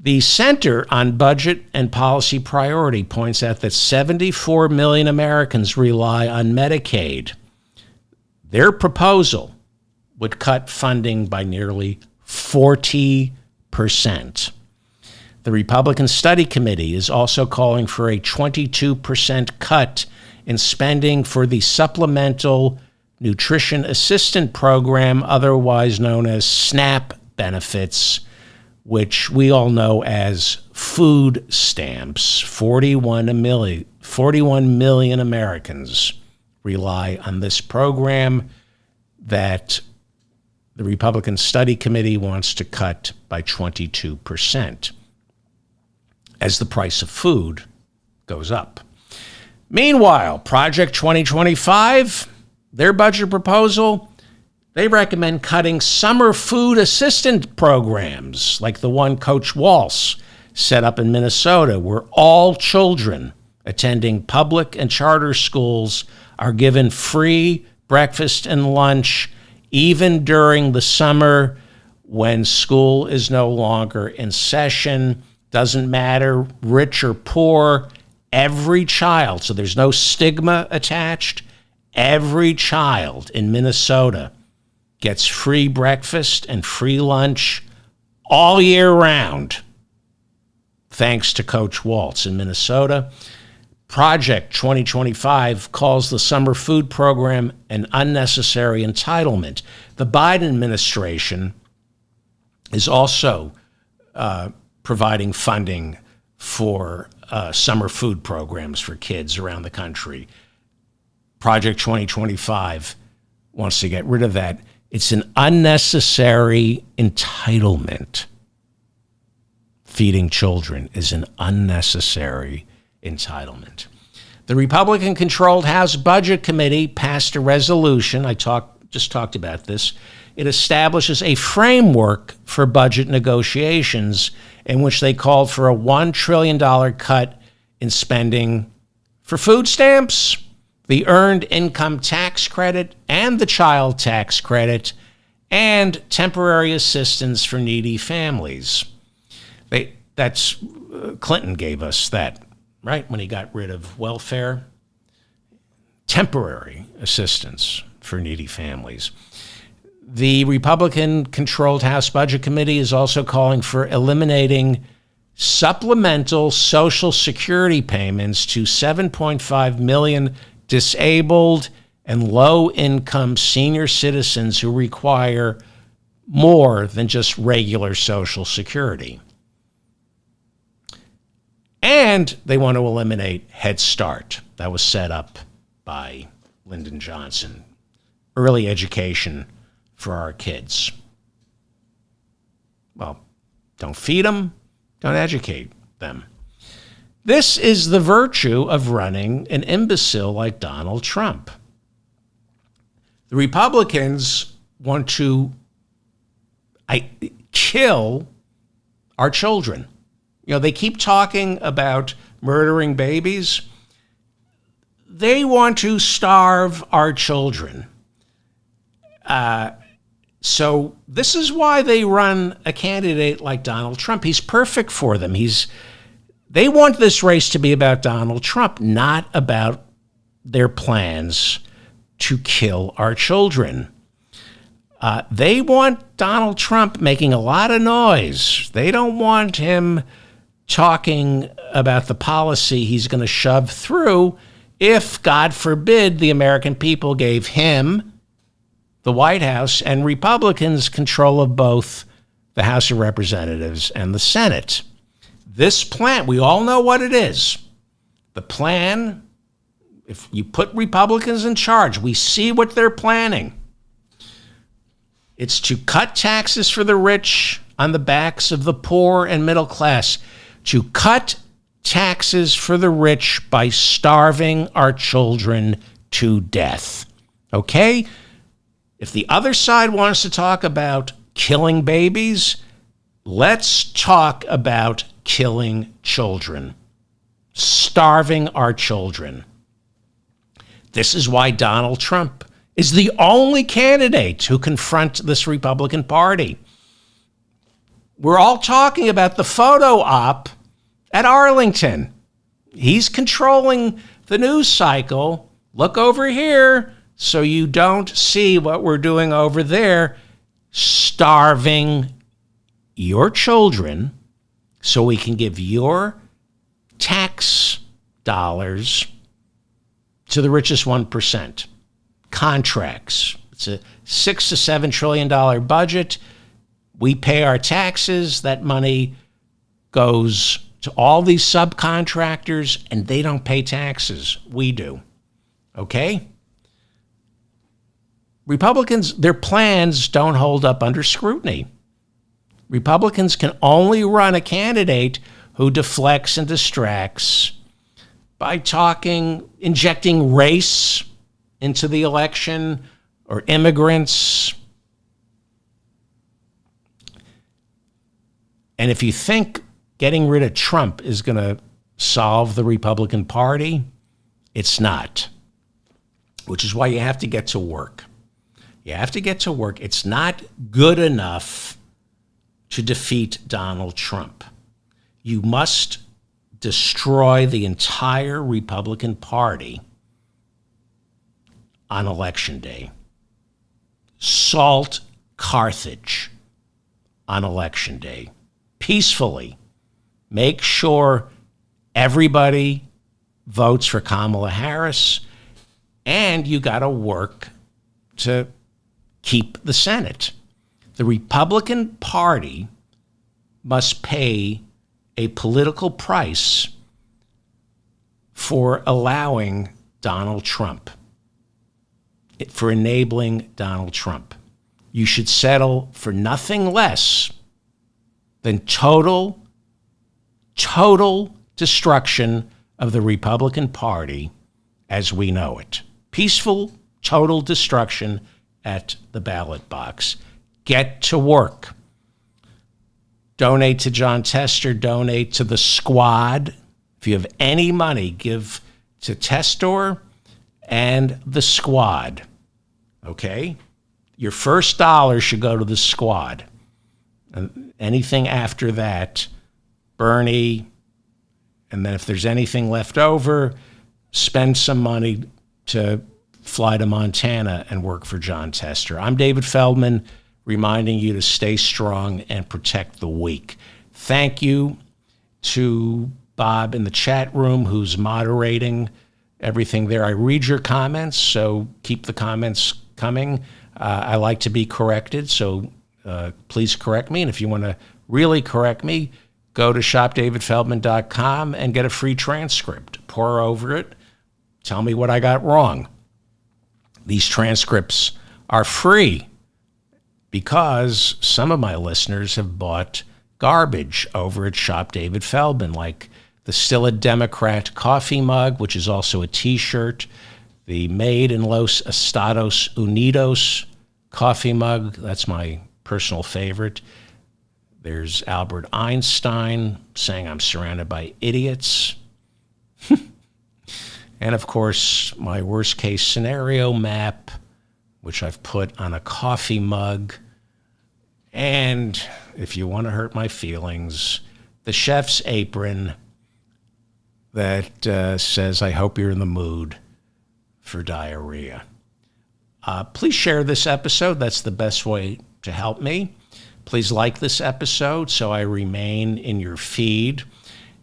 The Center on Budget and Policy Priority points out that 74 million Americans rely on Medicaid. Their proposal would cut funding by nearly 40%. The Republican Study Committee is also calling for a 22% cut in spending for the Supplemental Nutrition Assistance Program, otherwise known as SNAP benefits, which we all know as food stamps. 41 million Americans rely on this program that the Republican Study Committee wants to cut by 22% as the price of food goes up. Meanwhile, Project 2025, their budget proposal, they recommend cutting summer food assistance programs like the one Coach Waltz set up in Minnesota, where all children attending public and charter schools are given free breakfast and lunch, even during the summer when school is no longer in session. Doesn't matter, rich or poor, every child, so there's no stigma attached, every child in Minnesota gets free breakfast and free lunch all year round, thanks to Coach Waltz in Minnesota. Project 2025 calls the summer food program an unnecessary entitlement. The Biden administration is also providing funding for summer food programs for kids around the country. Project 2025 wants to get rid of that. It's an unnecessary entitlement. Feeding children is an unnecessary entitlement. The Republican-controlled House Budget Committee passed a resolution. I just talked about this. It establishes a framework for budget negotiations in which they called for a $1 trillion cut in spending for food stamps, the Earned Income Tax Credit, and the Child Tax Credit, and temporary assistance for needy families. Clinton gave us that, right, when he got rid of welfare. Temporary assistance for needy families. The Republican-controlled House Budget Committee is also calling for eliminating supplemental Social Security payments to 7.5 million disabled and low-income senior citizens who require more than just regular Social Security. And they want to eliminate Head Start. That was set up by Lyndon Johnson. Early education for our kids. Well, don't feed them, don't educate them. This is the virtue of running an imbecile like Donald Trump. The Republicans want to kill our children. You know, they keep talking about murdering babies. They want to starve our children. So this is why they run a candidate like Donald Trump. He's perfect for them. They want this race to be about Donald Trump, not about their plans to kill our children. They want Donald Trump making a lot of noise. They don't want him talking about the policy he's going to shove through if, God forbid, the American people gave him the White House and Republicans control of both the House of Representatives and the Senate. This plan, we all know what it is. The plan, if you put Republicans in charge, we see what they're planning. It's to cut taxes for the rich on the backs of the poor and middle class, to cut taxes for the rich by starving our children to death. Okay? If the other side wants to talk about killing babies, let's talk about killing children, starving our children. This is why Donald Trump is the only candidate who confront this Republican Party. We're all talking about the photo op at Arlington. He's controlling the news cycle. Look over here so you don't see what we're doing over there, starving your children so we can give your tax dollars to the richest 1%. Contracts. It's a $6 to $7 trillion budget. We pay our taxes. That money goes to all these subcontractors, and they don't pay taxes. We do. Okay? Republicans, their plans don't hold up under scrutiny. Republicans can only run a candidate who deflects and distracts by injecting race into the election or immigrants. And if you think getting rid of Trump is going to solve the Republican Party, it's not. Which is why you have to get to work. You have to get to work. It's not good enough to defeat Donald Trump. You must destroy the entire Republican Party on Election Day. Salt Carthage on Election Day. Peacefully. Make sure everybody votes for Kamala Harris, and you got to work to keep the Senate. The Republican Party must pay a political price for allowing Donald Trump, for enabling Donald Trump. You should settle for nothing less than total destruction of the Republican Party as we know it. Peaceful, total destruction at the ballot box. Get to work. Donate to Jon Tester. Donate to the Squad. If you have any money, give to Testor and the Squad. Okay? Your first dollar should go to the Squad. And anything after that, Bernie, and then if there's anything left over, spend some money to fly to Montana and work for Jon Tester. I'm David Feldman, reminding you to stay strong and protect the weak. Thank you to Bob in the chat room who's moderating everything there. I read your comments, so keep the comments coming. I like to be corrected, so please correct me. And if you want to really correct me, go to shopdavidfeldman.com and get a free transcript. Pour over it. Tell me what I got wrong. These transcripts are free because some of my listeners have bought garbage over at Shop David Feldman, like the Still a Democrat coffee mug, which is also a T-shirt, the Made in Los Estados Unidos coffee mug. That's my personal favorite. There's Albert Einstein saying I'm surrounded by idiots. And, of course, my worst-case scenario map, which I've put on a coffee mug. And if you want to hurt my feelings, the chef's apron that says, I hope you're in the mood for diarrhea. Please share this episode. That's the best way to help me. Please like this episode so I remain in your feed.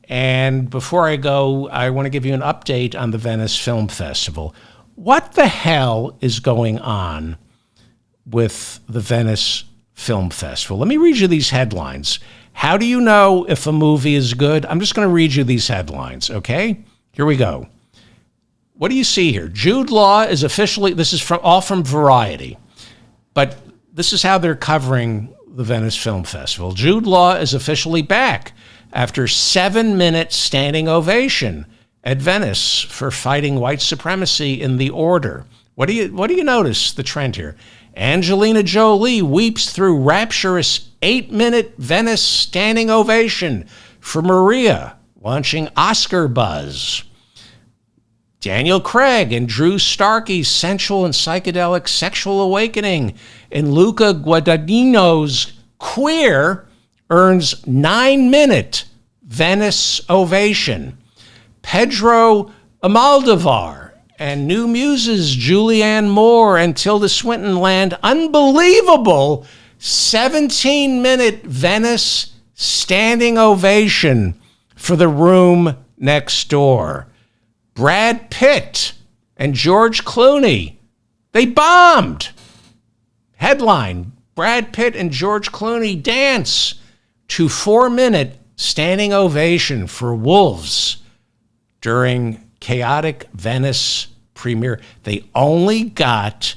And before I go, I want to give you an update on the Venice Film Festival. What the hell is going on with the Venice Film Festival? Let me read you these headlines. How do you know if a movie is good? I'm just going to read you these headlines, okay? Here we go. What do you see here? Jude Law is officially, this is all from Variety, but this is how they're covering the Venice Film Festival. Jude Law is officially back after 7-minute standing ovation at Venice for fighting white supremacy in The Order. What do you notice the trend here? Angelina Jolie weeps through rapturous 8-minute Venice standing ovation for Maria, launching Oscar buzz. Daniel Craig and Drew Starkey's sensual and psychedelic sexual awakening in Luca Guadagnino's Queer earns 9-minute Venice ovation. Pedro Almodovar and New Muses Julianne Moore and Tilda Swinton land unbelievable 17-minute Venice standing ovation for The Room Next Door. Brad Pitt and George Clooney, they bombed. Headline, Brad Pitt and George Clooney dance to 4-minute standing ovation for Wolves during chaotic Venice premiere. They only got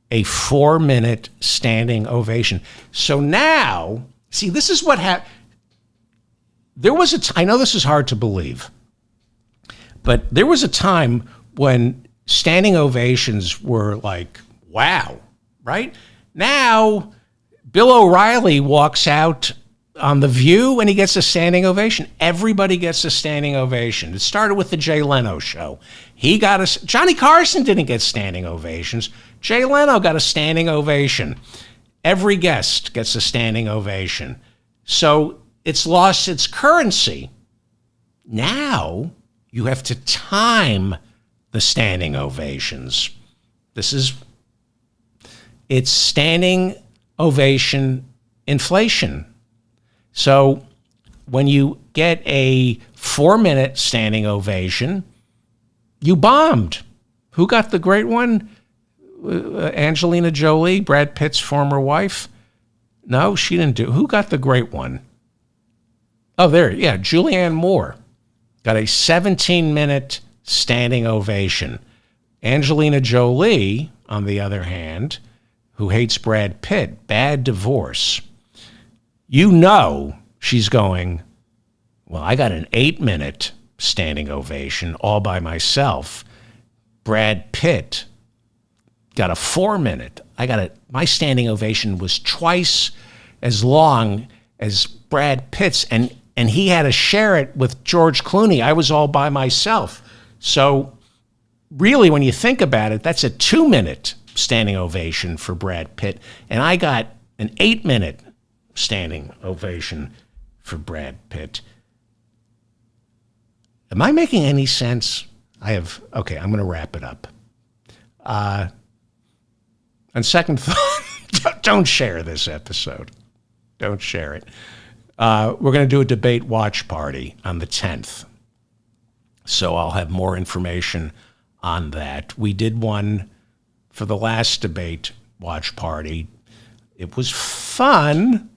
a 4-minute standing ovation. So now, see, this is what happened. There was I know this is hard to believe, but there was a time when standing ovations were like, wow, right? Now, Bill O'Reilly walks out on The View and he gets a standing ovation. Everybody gets a standing ovation. It started with the Jay Leno show. Johnny Carson didn't get standing ovations. Jay Leno got a standing ovation. Every guest gets a standing ovation. So it's lost its currency. Now you have to time the standing ovations. It's standing ovation inflation. So when you get a 4-minute standing ovation, you bombed. Who got the great one? Angelina Jolie, Brad Pitt's former wife? No, she didn't do. Who got the great one? Oh, there, yeah, Julianne Moore got a 17-minute standing ovation. Angelina Jolie, on the other hand, who hates Brad Pitt, bad divorce. You know she's going, well, I got an 8-minute standing ovation all by myself. Brad Pitt got a 4-minute. My standing ovation was twice as long as Brad Pitt's, and he had to share it with George Clooney. I was all by myself. So really, when you think about it, that's a 2-minute standing ovation for Brad Pitt, and I got an 8-minute standing ovation for Brad Pitt. Am I making any sense? Okay, I'm going to wrap it up. On second thought, don't share this episode. Don't share it. We're going to do a debate watch party on the 10th. So I'll have more information on that. We did one for the last debate watch party. It was fun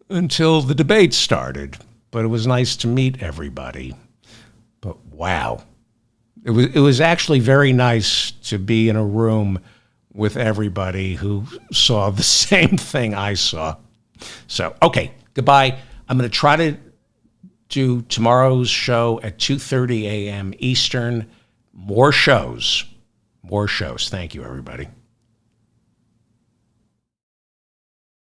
until the debate started, but it was nice to meet everybody. But wow, it was actually very nice to be in a room with everybody who saw the same thing I saw. So, okay, goodbye. I'm going to try to do tomorrow's show at 2:30 a.m. Eastern. More shows. Thank you, everybody.